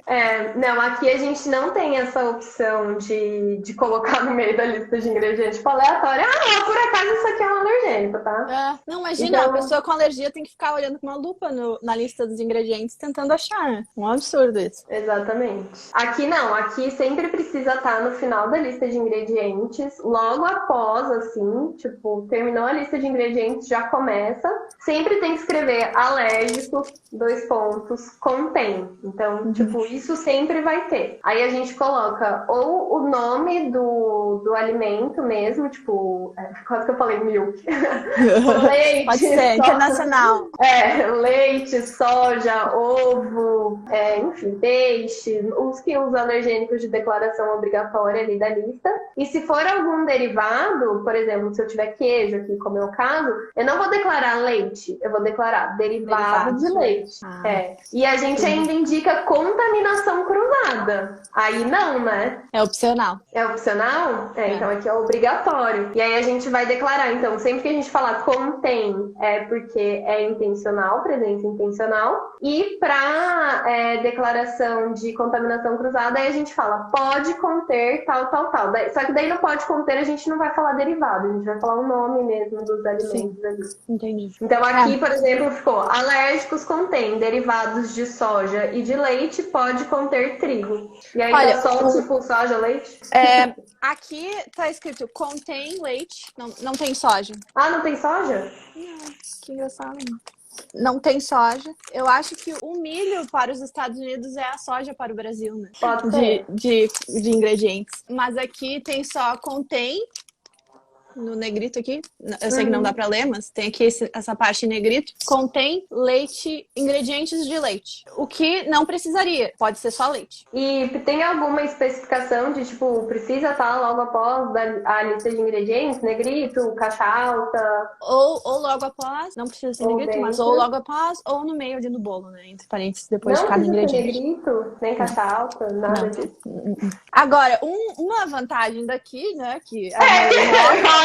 Não, aqui a gente não tem essa opção de colocar no meio da lista de ingredientes, tipo, aleatório. Por acaso isso aqui é um alergênico, tá? Não, imagina, a pessoa com alergia tem que ficar olhando com uma lupa na lista dos ingredientes tentando achar, né? Um absurdo isso. Exatamente. Aqui não, aqui sempre precisa estar no final da lista de ingredientes, logo após, assim, tipo, terminou a lista de ingredientes, já começa. Sempre tem que escrever alérgico, 2 pontos, contém. Então, tipo, isso sempre vai ter. Aí a gente coloca ou o nome do alimento mesmo, tipo, quase que eu falei milk. Leite, pode ser, internacional. Leite, soja, ovo, enfim, peixe, os alergênicos de declaração obrigatória ali da lista. E se for algum derivado, por exemplo, se eu tiver queijo aqui, como é o caso, eu não vou declarar leite, eu vou declarar derivado de leite. E a gente ainda indica contaminação cruzada. Aí não, né? É opcional. É opcional? Então aqui é obrigatório. E aí a gente vai declarar. Então, sempre que a gente falar contém, é porque é intencional intencional, presença intencional. E para declaração de contaminação cruzada, aí a gente fala, pode conter tal, tal, tal. Só que daí não pode conter, a gente não vai falar derivado, a gente vai falar o nome mesmo dos alimentos ali. Entendi. Então aqui, por exemplo, ficou, alérgicos contém derivados de soja e de leite, pode conter trigo. E aí Olha, tá só tipo soja, leite? Aqui tá escrito contém leite, não tem soja. Ah, não tem soja? Não, que engraçado. Não tem soja. Eu acho que o milho para os Estados Unidos é a soja para o Brasil, né? Pode ser. De ingredientes. Mas aqui tem só contém, no negrito aqui. Eu sei que não dá pra ler, mas tem aqui essa parte em negrito. Contém leite, ingredientes de leite. O que não precisaria. Pode ser só leite. E tem alguma especificação de, tipo, precisa estar logo após a lista de ingredientes? Negrito, caixa alta? Ou logo após, não precisa ser negrito, dentro. mas ou logo após, ou no meio ali no bolo, né? Entre parênteses, depois de cada Não precisa ser ingrediente. negrito, nem caixa alta, nada disso. Agora, uma vantagem daqui, né? Que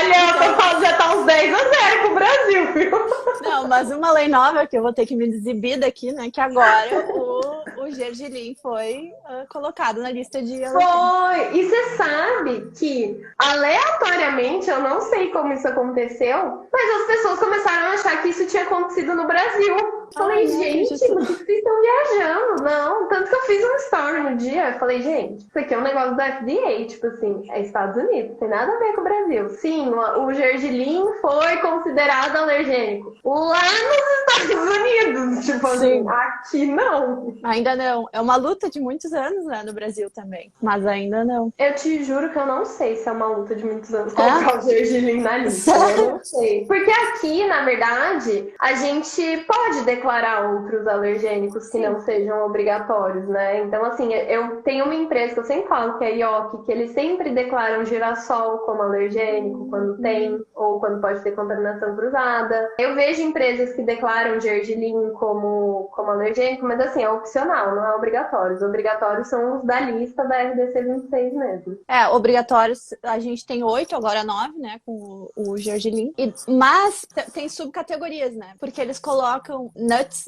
Olha, já tá uns 10-0 pro Brasil, viu? Não, mas uma lei nova que eu vou ter que me exibir daqui, né? Que agora o gergelim foi colocado na lista de... Foi! E você sabe que, aleatoriamente, eu não sei como isso aconteceu, mas as pessoas começaram a achar que isso tinha acontecido no Brasil. Falei, gente, por que vocês estão viajando? Não, tanto que eu fiz um story no dia, eu falei, gente, isso aqui é um negócio da FDA, tipo assim, é Estados Unidos, tem nada a ver com o Brasil. Sim, o gergelim foi considerado alergênico lá nos Estados Unidos, tipo assim, aqui não. Ainda não. É uma luta de muitos anos, né, no Brasil também, mas ainda não. Eu te juro que eu não sei se é uma luta de muitos anos colocar o gergelim na lista, eu não sei. Porque aqui, na verdade, a gente pode declarar outros alergênicos que não sejam obrigatórios, né? Então, assim, eu tenho uma empresa que eu sempre falo, que é a Yoki, que eles sempre declaram girassol como alergênico quando tem, ou quando pode ter contaminação cruzada. Eu vejo empresas que declaram gergelim como alergênico, mas assim, é opcional, não é obrigatório. Os obrigatórios são os da lista da RDC 26 mesmo. Obrigatórios, a gente tem 8, agora 9, né, com o gergelim. Mas tem subcategorias, né? Porque eles colocam nuts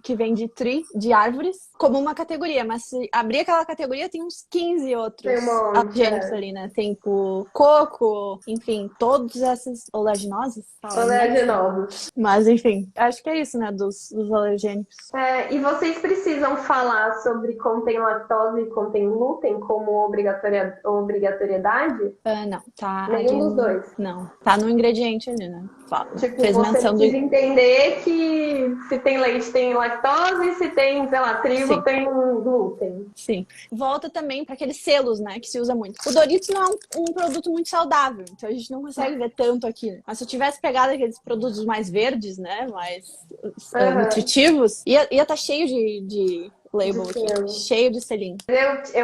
que vem de árvores como uma categoria, mas se abrir aquela categoria tem uns 15 outros alergênicos ali, né? Tem o coco, enfim, todos esses oleaginosos. Oleaginosos. Mas enfim, acho que é isso, né, dos alergênicos. E vocês precisam falar sobre contém lactose e contém glúten como obrigatoriedade? Não, tá. Nenhum dos dois. Não, tá no ingrediente ali, né? Fala. Tipo, Fez você menção precisa entender que se tem leite tem lactose, se tem, sei lá, trigo tem glúten. Sim. Volta também para aqueles selos, né, que se usa muito. O Doritos não é um produto muito saudável, então a gente não consegue ver tanto aqui, né? Mas se eu tivesse pegado aqueles produtos mais verdes, né, mais nutritivos, ia estar cheio de label aqui, cheio de selinho.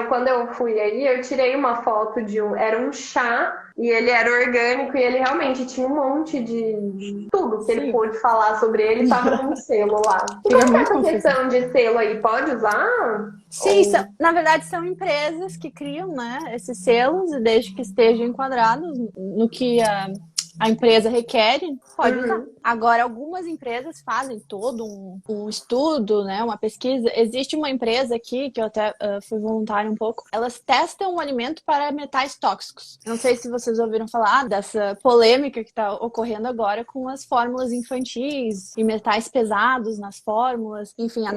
Quando eu fui aí, eu tirei uma foto era um chá, e ele era orgânico, e ele realmente tinha um monte de tudo que ele pôde falar sobre ele, tava num selo lá. E como é essa questão de selo aí, pode usar? Sim, na verdade são empresas que criam, né, esses selos, e desde que estejam enquadrados no que a empresa requer, pode usar. Agora, algumas empresas fazem todo um estudo, né, uma pesquisa. Existe uma empresa aqui, que eu até fui voluntária um pouco, elas testam o alimento para metais tóxicos. Não sei se vocês ouviram falar dessa polêmica que está ocorrendo agora com as fórmulas infantis e metais pesados nas fórmulas. Enfim, a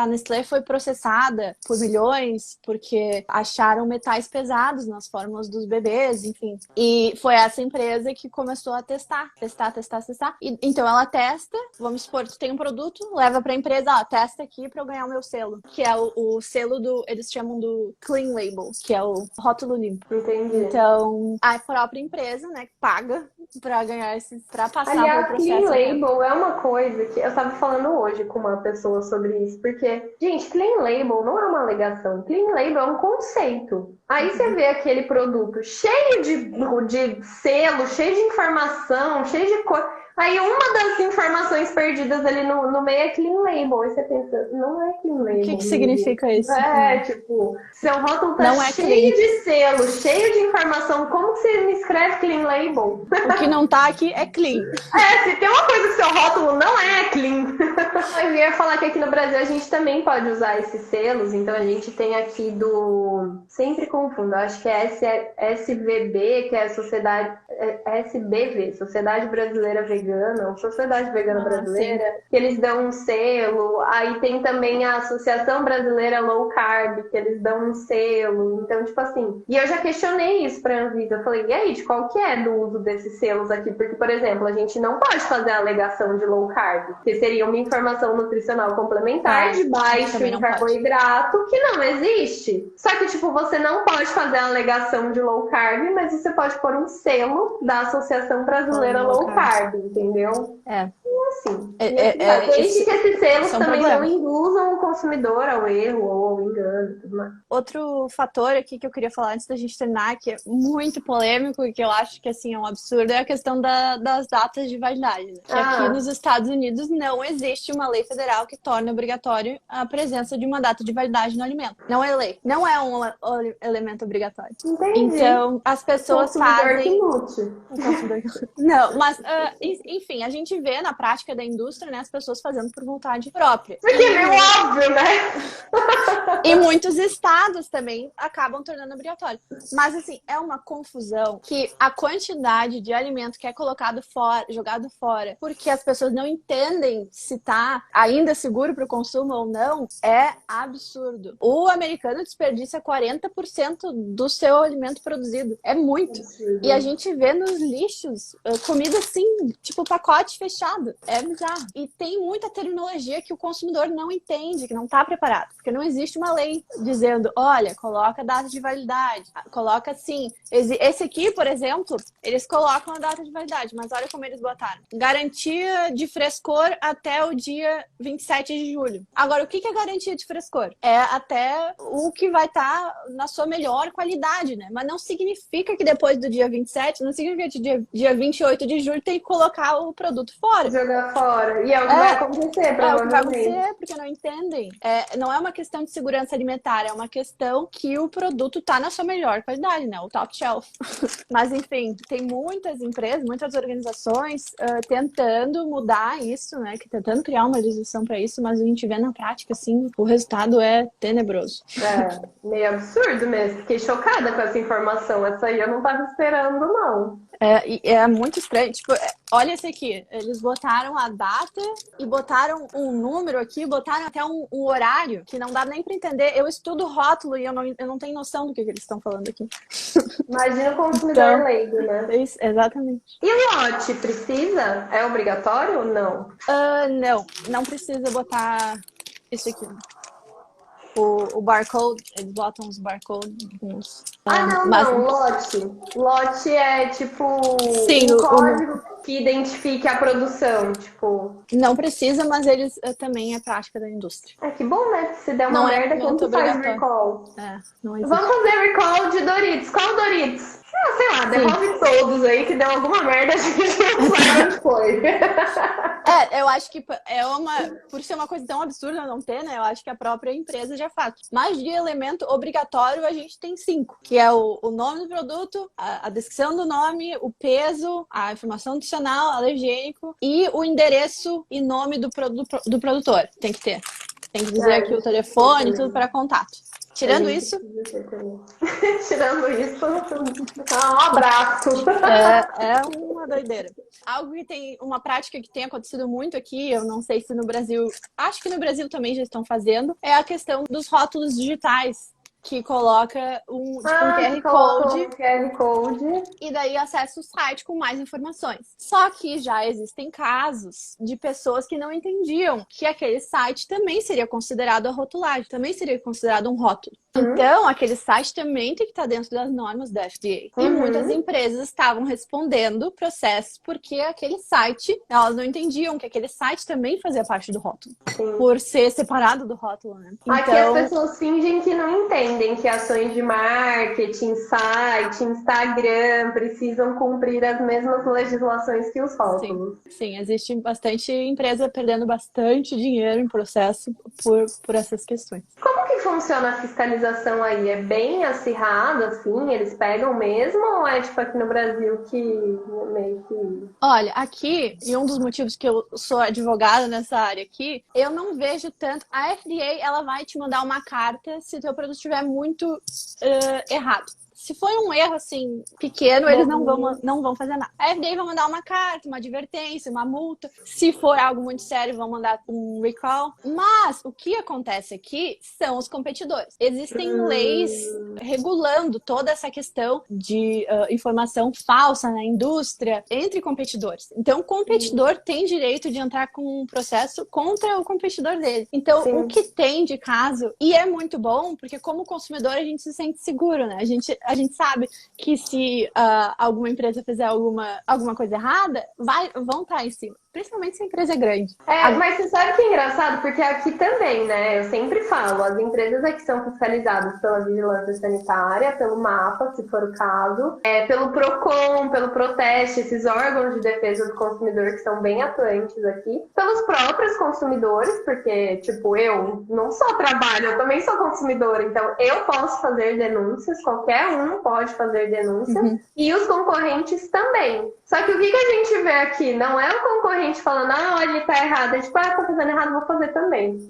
Nestlé foi processada por milhões porque acharam metais pesados nas fórmulas dos bebês, enfim. E foi essa empresa que começou a testar. Então ela testa, vamos supor, tu tem um produto, leva pra empresa, testa aqui pra eu ganhar o meu selo. Que é o selo eles chamam do Clean Label, que é o rótulo limpo. Entendi. Então, a própria empresa, né, paga pra ganhar pra passar o processo. Clean Label é uma coisa que eu tava falando hoje com uma pessoa sobre isso, porque, gente, Clean Label não é uma alegação. Clean Label é um conceito. Aí você vê aquele produto cheio de selo, cheio de informação, cheio de coisa. Aí uma das informações perdidas ali no meio é clean label. Aí você pensa, não é clean label. O que significa isso? Tipo, seu rótulo tá Não é cheio de selo, cheio de informação. Como que você me escreve clean label? O que não tá aqui é clean. Se tem uma coisa que seu rótulo não é clean. Eu ia falar que aqui no Brasil a gente também pode usar esses selos. Então a gente tem aqui sempre confundo, acho que é SVB, que é a Sociedade SBV, Sociedade Brasileira Vegana, ou Sociedade Vegana Brasileira, sim. que eles dão um selo. Aí tem também a Associação Brasileira Low Carb, que eles dão um selo. Então, tipo assim, e eu já questionei isso pra Anvisa. Eu falei, e aí, de qual que é do uso desses selos aqui? Porque, por exemplo, a gente não pode fazer a alegação de low carb, que seria uma informação nutricional complementar de baixo em carboidrato, que não existe. Só que, tipo, você não pode fazer a alegação de low carb, mas você pode pôr um selo da Associação Brasileira Low Carb, entendeu? Assim. Desde que esses selos também não induzam o consumidor ao erro ou ao engano. Tudo mais. Outro fator aqui que eu queria falar antes da gente terminar, que é muito polêmico e que eu acho que assim, é um absurdo, é a questão das datas de validade. Né? Que aqui nos Estados Unidos não existe uma lei federal que torne obrigatório a presença de uma data de validade no alimento. Não é lei. Não é um elemento obrigatório. Entendi. Então, as pessoas fazem... Não, mas, enfim, a gente vê na prática da indústria, né, as pessoas fazendo por vontade própria. Porque é meio óbvio, né? E muitos estados também acabam tornando obrigatório. Mas, assim, é uma confusão que a quantidade de alimento que é colocado fora, jogado fora, porque as pessoas não entendem se tá ainda seguro para o consumo ou não, é absurdo. O americano desperdiça 40% do seu alimento produzido. É muito. E a gente vê nos lixos comida assim, tipo pacote fechado. É bizarro. E tem muita terminologia que o consumidor não entende, que não tá preparado. Porque não existe uma lei dizendo, olha, coloca data de validade. Coloca assim. Esse aqui, por exemplo, eles colocam a data de validade, mas olha como eles botaram. Garantia de frescor até o dia 27 de julho. Agora, o que é garantia de frescor? É até o que vai estar na sua melhor qualidade, né? Mas não significa que depois do dia 27, não significa que dia 28 de julho tem que colocar o produto fora. Jogar fora. E é o que vai acontecer, provavelmente. É o que vai acontecer, porque não entendem. Não é uma questão de segurança alimentar, é uma questão que o produto tá na sua melhor qualidade, né? O top shelf. Mas, enfim, tem muitas empresas, muitas organizações tentando mudar isso, né? Tentando criar uma legislação para isso, mas a gente vê na prática, assim, o resultado é tenebroso. Meio absurdo mesmo. Fiquei chocada com essa informação. Essa aí eu não tava esperando, não. É muito estranho. Tipo, olha esse aqui. Eles botaram a data e botaram um número aqui, botaram até um horário que não dá nem pra entender. Eu estudo rótulo e eu não tenho noção do que eles estão falando aqui. Imagina o consumidor leigo, né? Exatamente. E o lote precisa? É obrigatório ou não? Não precisa botar isso aqui. O barcode, eles botam os barcodes. Não, lote. Lote é tipo sim, um código que identifique a produção, tipo... Não precisa, mas eles também é prática da indústria. Que bom, né? Se der uma merda, quando faz recall? Não Vamos fazer recall de Doritos. Qual Doritos? Sei lá, devolve todos aí que deu alguma merda, a gente não sabe onde foi. Eu acho que por ser uma coisa tão absurda não ter, né? Eu acho que a própria empresa já faz. Mas de elemento obrigatório a gente tem 5, que é o nome do produto, a descrição do nome, o peso, a informação nutricional, alergênico e o endereço e nome do produtor. Tem que ter. Tem que dizer aqui o telefone, tudo para contato. Tirando isso, um abraço. É uma doideira. Algo que tem, uma prática que tem acontecido muito aqui, eu não sei se no Brasil, acho que no Brasil também já estão fazendo, é a questão dos rótulos digitais. Que coloca um QR Code e daí acessa o site com mais informações. Só que já existem casos de pessoas que não entendiam que aquele site também seria considerado a rotulagem, também seria considerado um rótulo. Então, aquele site também tem que estar dentro das normas da FDA. E muitas empresas estavam respondendo processos porque aquele site, elas não entendiam que aquele site também fazia parte do rótulo. Sim. Por ser separado do rótulo, né? Aqui as pessoas fingem que não entendem que ações de marketing, site, Instagram precisam cumprir as mesmas legislações que os rótulos. Sim, existe bastante empresa perdendo bastante dinheiro em processo por essas questões. Como que funciona a fiscalização aí? É bem acirrado, assim? Eles pegam mesmo? Ou é tipo aqui no Brasil que meio que... Olha, aqui, e um dos motivos que eu sou advogada nessa área aqui, eu não vejo tanto. A FDA, ela vai te mandar uma carta se o teu produto estiver muito errado. Se for um erro, assim, pequeno, eles não vão fazer nada. A FDA vai mandar uma carta, uma advertência, uma multa. Se for algo muito sério, vão mandar um recall. Mas o que acontece aqui são os competidores. Existem leis regulando toda essa questão de informação falsa na indústria entre competidores. Então, o competidor tem direito de entrar com um processo contra o competidor dele. Então, o que tem de caso, e é muito bom, porque como consumidor a gente se sente seguro, né? A gente sabe que se alguma empresa fizer alguma coisa errada, vão estar em cima. Principalmente se a empresa é grande. Mas você sabe que é engraçado? Porque aqui também, né? Eu sempre falo, as empresas aqui são fiscalizadas pela Vigilância Sanitária, pelo MAPA, se for o caso, pelo PROCON, pelo Proteste, esses órgãos de defesa do consumidor que são bem atuantes aqui, pelos próprios consumidores, porque, tipo, eu não só trabalho, eu também sou consumidora, então eu posso fazer denúncias, qualquer um pode fazer denúncias, e os concorrentes também. Só que o que a gente vê aqui? Não é o concorrente falando, olha, ele tá errado. É tipo, tá fazendo errado, vou fazer também.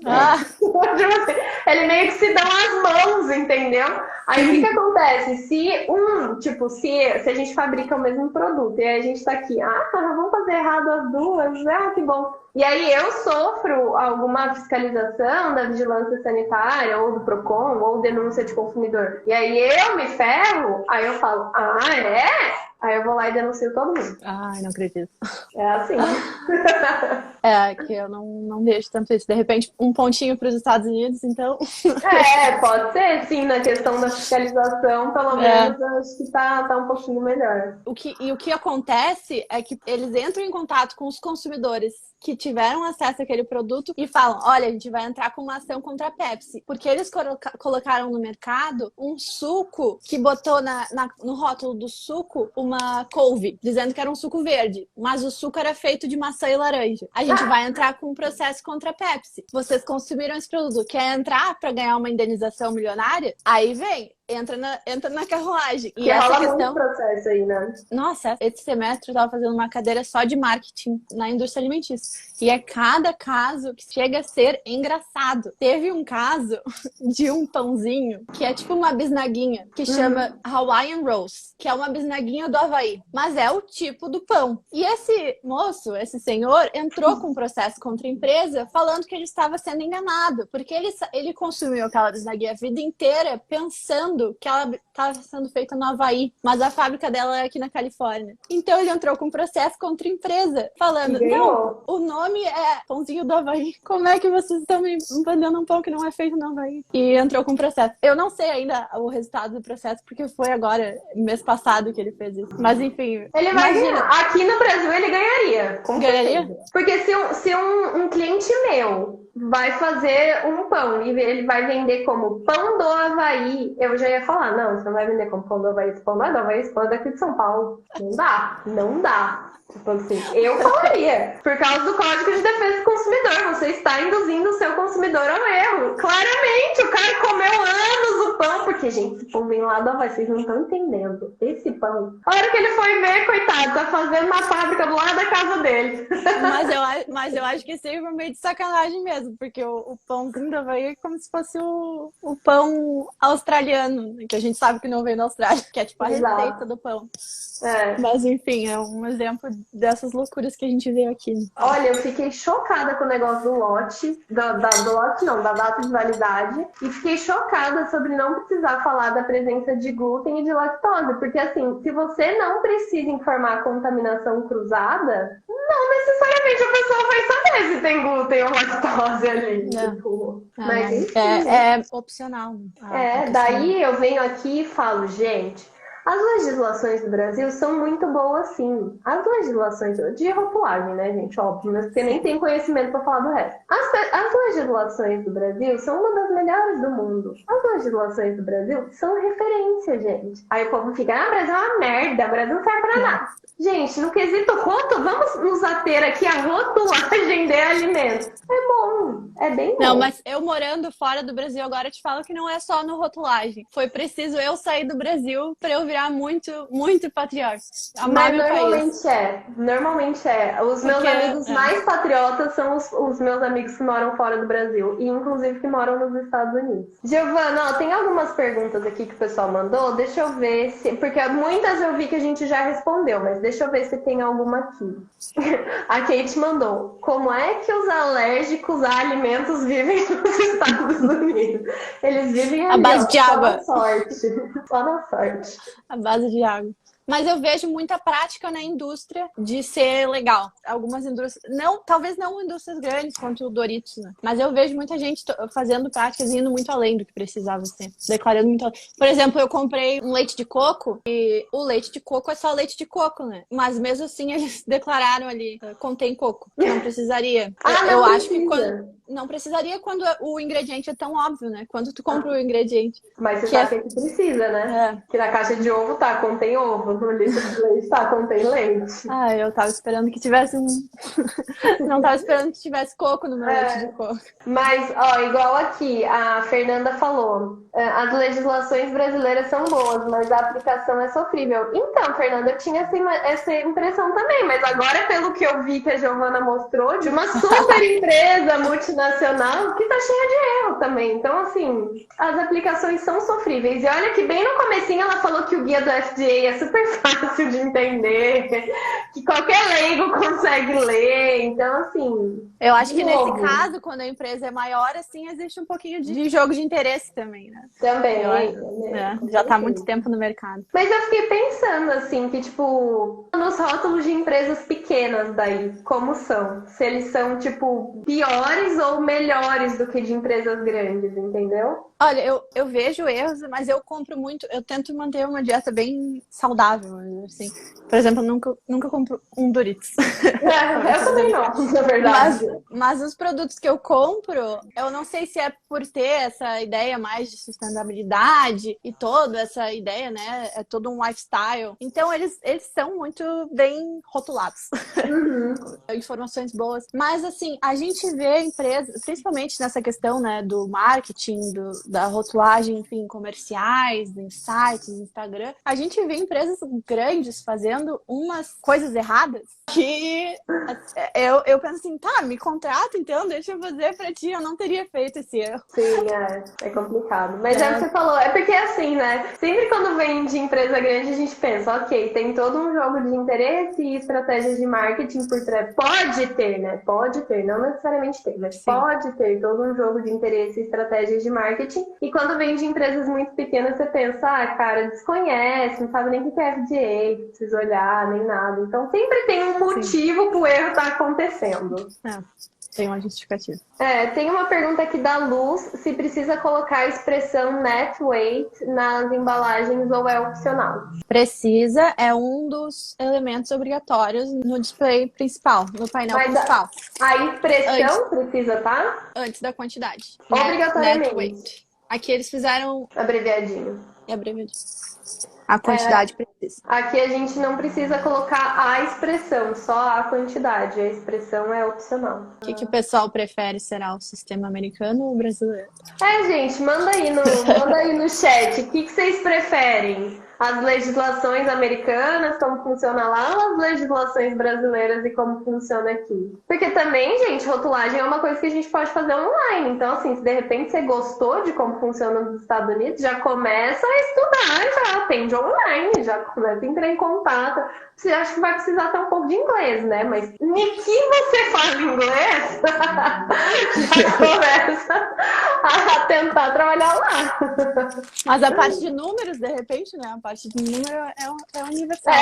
Ele meio que se dão as mãos, entendeu? Aí o que acontece? Se a gente fabrica o mesmo produto e aí a gente tá aqui, vamos fazer errado as duas, que bom. E aí eu sofro alguma fiscalização da vigilância sanitária, ou do PROCON, ou denúncia de consumidor. E aí eu me ferro, aí eu falo, é? Aí eu vou lá e denuncio todo mundo. Ai, não acredito. É assim. Que eu não vejo tanto isso. De repente, um pontinho para os Estados Unidos, então... Pode ser, sim, na questão da fiscalização, pelo menos eu acho que tá um pouquinho melhor. O que acontece é que eles entram em contato com os consumidores que tiveram acesso àquele produto e falam, olha, a gente vai entrar com uma ação contra a Pepsi. Porque eles colocaram no mercado um suco que botou no rótulo do suco uma couve, dizendo que era um suco verde. Mas o suco era feito de maçã e laranja. A gente vai entrar com um processo contra a Pepsi. Vocês consumiram esse produto. Quer entrar para ganhar uma indenização milionária? Aí vem. Entra na carruagem. E essa questão... muito processo aí, né? Nossa, esse semestre eu tava fazendo uma cadeira só de marketing na indústria alimentícia. E é cada caso que chega a ser engraçado. Teve um caso de um pãozinho que é tipo uma bisnaguinha, que chama Hawaiian Rolls, que é uma bisnaguinha do Havaí. Mas é o tipo do pão. E esse moço, esse senhor, entrou com um processo contra a empresa falando que ele estava sendo enganado. Porque ele consumiu aquela bisnaguinha a vida inteira pensando que ela estava sendo feita no Havaí, mas a fábrica dela é aqui na Califórnia. Então ele entrou com um processo contra a empresa, falando, não, o nome é Pãozinho do Havaí. Como é que vocês estão me vendendo um pão que não é feito no Havaí? E entrou com um processo. Eu não sei ainda o resultado do processo, porque foi agora, mês passado, que ele fez isso. Mas enfim... Ele vai ganhar. Aqui no Brasil ele ganharia. Ganharia? Porque se um cliente meu vai fazer um pão e ele vai vender como pão do Havaí, eu já ia falar, não, você não vai vender como pão do Havaí, esse pão não é do Havaí, esse pão é daqui de São Paulo. Não dá. Tipo assim, eu falaria. Por causa do Código de Defesa do Consumidor, você está induzindo o seu consumidor ao erro. Claramente, o cara comeu anos o pão, porque, gente, esse pão vem lá do Havaí, vocês não estão entendendo. Esse pão. A hora que ele foi ver, coitado, tá fazendo uma fábrica do lado da casa dele. Mas eu acho que esse foi meio de sacanagem mesmo, porque o pãozinho do Havaí é como se fosse o pão australiano, que a gente sabe que não vem da Austrália, que é tipo a receita do pão. Mas enfim, é um exemplo dessas loucuras que a gente vê aqui. Olha, eu fiquei chocada com o negócio do lote, da data de validade, e fiquei chocada sobre não precisar falar da presença de glúten e de lactose, porque assim, se você não precisa informar a contaminação cruzada, não necessariamente a pessoa vai saber se tem glúten ou lactose ali. Tipo. Mas enfim, é opcional. Daí eu venho aqui e falo, gente, as legislações do Brasil são muito boas, sim. As legislações de rotulagem, né, gente? Óbvio, mas porque nem tem conhecimento para falar do resto. As legislações do Brasil são uma das melhores do mundo. As legislações do Brasil são referência, gente. Aí o povo fica, o Brasil é uma merda, o Brasil não serve pra nada. Gente, no quesito vamos nos ater aqui à rotulagem de alimentos. É bom, é bem bom. Não, mas eu morando fora do Brasil agora te falo que não é só no rotulagem. Foi preciso eu sair do Brasil para eu virar muito, muito patriota. Mas normalmente é. Os meus amigos mais patriotas são os meus amigos que moram fora do Brasil. E inclusive que moram nos Estados Unidos. Giovana, tem algumas perguntas aqui que o pessoal mandou. Deixa eu ver se... Porque muitas eu vi que a gente já respondeu, mas deixa eu ver se tem alguma aqui. A Kate mandou. Como é que os alérgicos a alimentos vivem nos Estados Unidos? Eles vivem ali, à base de água. Só na sorte. A base de água. Mas eu vejo muita prática na indústria de ser legal. Algumas indústrias, talvez não indústrias grandes quanto o Doritos, né? Mas eu vejo muita gente fazendo práticas e indo muito além do que precisava ser. Declarando muito além. Por exemplo, eu comprei um leite de coco e o leite de coco é só leite de coco, né? Mas mesmo assim eles declararam ali, contém coco. Não precisaria. Eu acho que não precisaria quando o ingrediente é tão óbvio, né? Quando tu compra o ingrediente. Mas você sabe que precisa, né? Que na caixa de ovo contém ovo. No litro de leite contém leite. Eu tava esperando que tivesse Não tava esperando que tivesse coco no meu leite de coco. Mas, igual aqui, a Fernanda falou, as legislações brasileiras são boas, mas a aplicação é sofrível. Então, Fernanda, eu tinha essa impressão também, mas agora, pelo que eu vi que a Giovana mostrou, de uma super empresa multinacional que tá cheia de erro também. Então, assim, as aplicações são sofríveis. E olha que bem no comecinho ela falou que o guia do FDA é super fácil de entender, que qualquer leigo consegue ler, então assim... Eu acho que nesse caso, quando a empresa é maior, assim, existe um pouquinho de jogo de interesse também, né? Também. Já tá há muito tempo no mercado. Mas eu fiquei pensando, assim, que tipo, nos rótulos de empresas pequenas daí, como são? Se eles são, tipo, piores ou melhores do que de empresas grandes, entendeu? Olha, eu vejo erros, mas eu compro muito, eu tento manter uma dieta bem saudável, assim. Por exemplo, eu nunca compro um Doritos. Eu também não, na verdade. Mas os produtos que eu compro, eu não sei se é por ter essa ideia mais de sustentabilidade e toda essa ideia, né? É todo um lifestyle. Então, eles são muito bem rotulados. Informações boas. Mas, assim, a gente vê empresas, principalmente nessa questão, né, do marketing, da rotulagem, enfim, comerciais, em sites, Instagram, a gente vê empresas grandes fazendo umas coisas erradas que eu penso assim, me contrata então, deixa eu fazer pra ti, eu não teria feito esse erro. Sim, é complicado. Mas é o que você falou, é porque assim, né, sempre quando vem de empresa grande a gente pensa, ok, tem todo um jogo de interesse e estratégias de marketing por trás. Pode ter, né? Pode ter, não necessariamente tem, mas pode ter todo um jogo de interesse e estratégias de marketing. E quando vem de empresas muito pequenas, você pensa, cara, desconhece, não sabe nem o que é FDA, precisa olhar, nem nada. Então sempre tem um motivo pro erro estar acontecendo. Tem uma justificativa. Tem uma pergunta aqui da Luz, se precisa colocar a expressão net weight nas embalagens ou é opcional? Precisa, é um dos elementos obrigatórios no display principal, no painel principal. A expressão precisa, tá? Antes da quantidade. Obrigatoriamente. Net weight. Aqui eles fizeram... Abreviadinho. A quantidade precisa. Aqui a gente não precisa colocar a expressão, só a quantidade. A expressão é opcional. O que o pessoal prefere? Será o sistema americano ou brasileiro? Gente, manda aí no chat. O que vocês preferem? As legislações americanas, como funciona lá, ou as legislações brasileiras e como funciona aqui? Porque também, gente, rotulagem é uma coisa que a gente pode fazer online. Então, assim, se de repente você gostou de como funciona nos Estados Unidos, já começa a estudar, já atende online, já começa a entrar em contato. Você acha que vai precisar ter um pouco de inglês, né? Mas nem que você fala inglês, já começa a tentar trabalhar lá. Mas a parte de números, de repente, né? A parte parte de número é universal.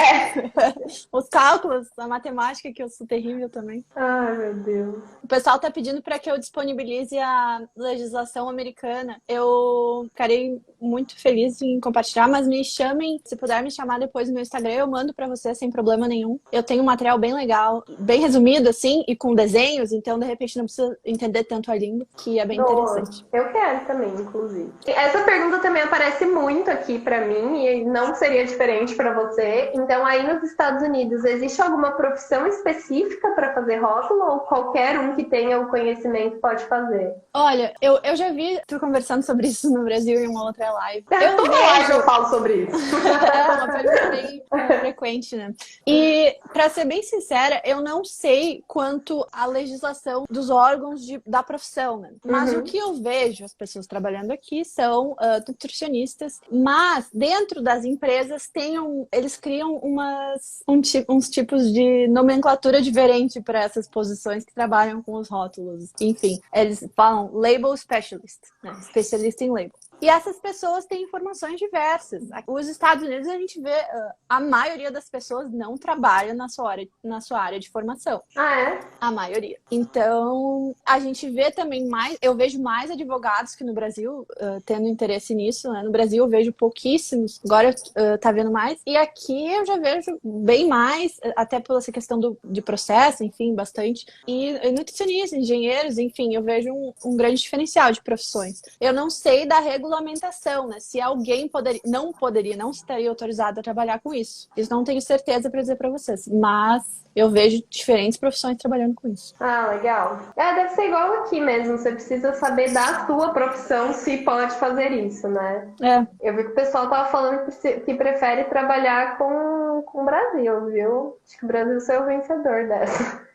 Os cálculos, a matemática, que eu sou terrível também. Ai, meu Deus. O pessoal tá pedindo para que eu disponibilize a legislação americana. Eu ficarei muito feliz em compartilhar, mas me chamem, se puder me chamar depois no meu Instagram, eu mando para você sem problema nenhum. Eu tenho um material bem legal, bem resumido assim, e com desenhos, então de repente não precisa entender tanto a língua, que é bem interessante. Eu quero também, inclusive. Essa pergunta também aparece muito aqui para mim e não seria diferente para você. Então, aí nos Estados Unidos, existe alguma profissão específica para fazer rótulo ou qualquer um que tenha o conhecimento pode fazer? Olha, eu já vi tu conversando sobre isso no Brasil em uma outra live. Toda live eu falo sobre isso. É uma pergunta bem frequente, né? E, pra ser bem sincera, eu não sei quanto à legislação dos órgãos da profissão, né? Mas o que eu vejo as pessoas trabalhando aqui são nutricionistas, mas dentro das empresas eles criam uns tipos de nomenclatura diferente para essas posições que trabalham com os rótulos. Enfim, eles falam label specialist, né? Especialista em label. E essas pessoas têm informações diversas. Os Estados Unidos, a gente vê, a maioria das pessoas não trabalha na sua área de formação. Ah, é? A maioria. Então, a gente vê também eu vejo mais advogados que no Brasil, tendo interesse nisso, né? No Brasil eu vejo pouquíssimos, agora tá vendo mais. E aqui eu já vejo bem mais, até por essa questão de processo, enfim, bastante. E nutricionistas, engenheiros, enfim, eu vejo um grande diferencial de profissões. Eu não sei da regulamentação, né? Se alguém não estaria autorizado a trabalhar com isso. Isso não tenho certeza para dizer para vocês, mas eu vejo diferentes profissões trabalhando com isso. Ah, legal. Deve ser igual aqui mesmo. Você precisa saber da sua profissão se pode fazer isso, né? Eu vi que o pessoal tava falando que prefere trabalhar com o Brasil, viu? Acho que o Brasil é o vencedor dessa.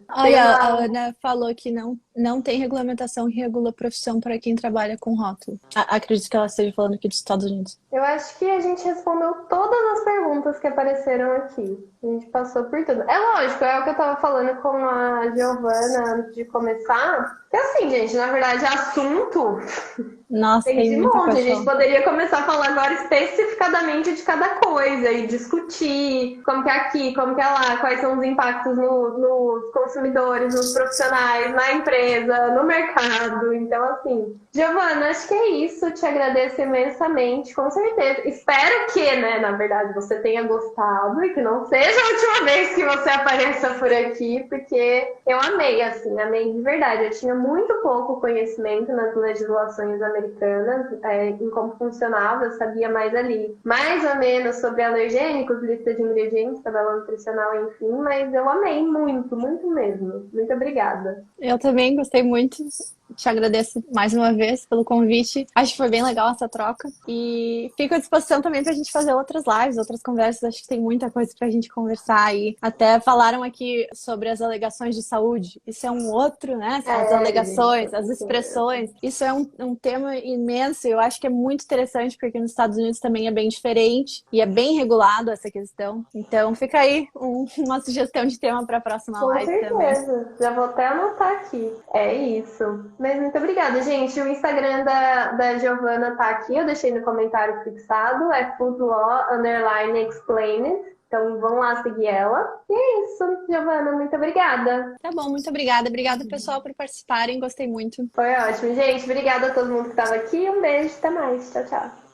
Olha, a Ana falou que não tem regulamentação que regula a profissão para quem trabalha com rótulo. Acredito que ela esteja falando aqui dos Estados Unidos. Eu acho que a gente respondeu todas as perguntas que apareceram aqui. A gente passou por tudo. É lógico, é o que eu tava falando com a Giovana antes de começar. Que assim, gente, na verdade, assunto Nossa, tem de muita monte. coisa. A gente poderia começar a falar agora especificadamente de cada coisa e discutir como que é aqui, como que é lá, quais são os impactos nos consumidores, nos profissionais, na empresa, no mercado. Então, assim, Giovana, acho que é isso. Te agradeço imensamente, com certeza. Espero que, né, na verdade, você tenha gostado e que não seja a última vez que você apareça por aqui, porque eu amei, assim, amei de verdade. Eu tinha muito pouco conhecimento nas legislações americanas, em como funcionava, eu sabia mais ali, mais ou menos sobre alergênicos, lista de ingredientes, tabela nutricional, enfim, mas eu amei muito, muito mesmo. Muito obrigada. Eu também gostei muito. Te agradeço mais uma vez pelo convite. Acho que foi bem legal essa troca. E fico à disposição também pra gente fazer outras lives, outras conversas. Acho que tem muita coisa pra gente conversar aí. Até falaram aqui sobre as alegações de saúde. Isso é um outro, né? As alegações, as expressões. Isso é um tema imenso. Eu acho que é muito interessante, porque nos Estados Unidos também é bem diferente. E é bem regulado essa questão. Então fica aí uma sugestão de tema pra próxima live também. Com certeza. Já vou até anotar aqui. É isso. Mas muito obrigada, gente. O Instagram da Giovana tá aqui, eu deixei no comentário fixado, é foodlaw_explained. Então vão lá seguir ela. E é isso, Giovana, muito obrigada. Tá bom, muito obrigada. Obrigada, pessoal, por participarem. Gostei muito. Foi ótimo, gente. Obrigada a todo mundo que estava aqui. Um beijo, até mais. Tchau, tchau.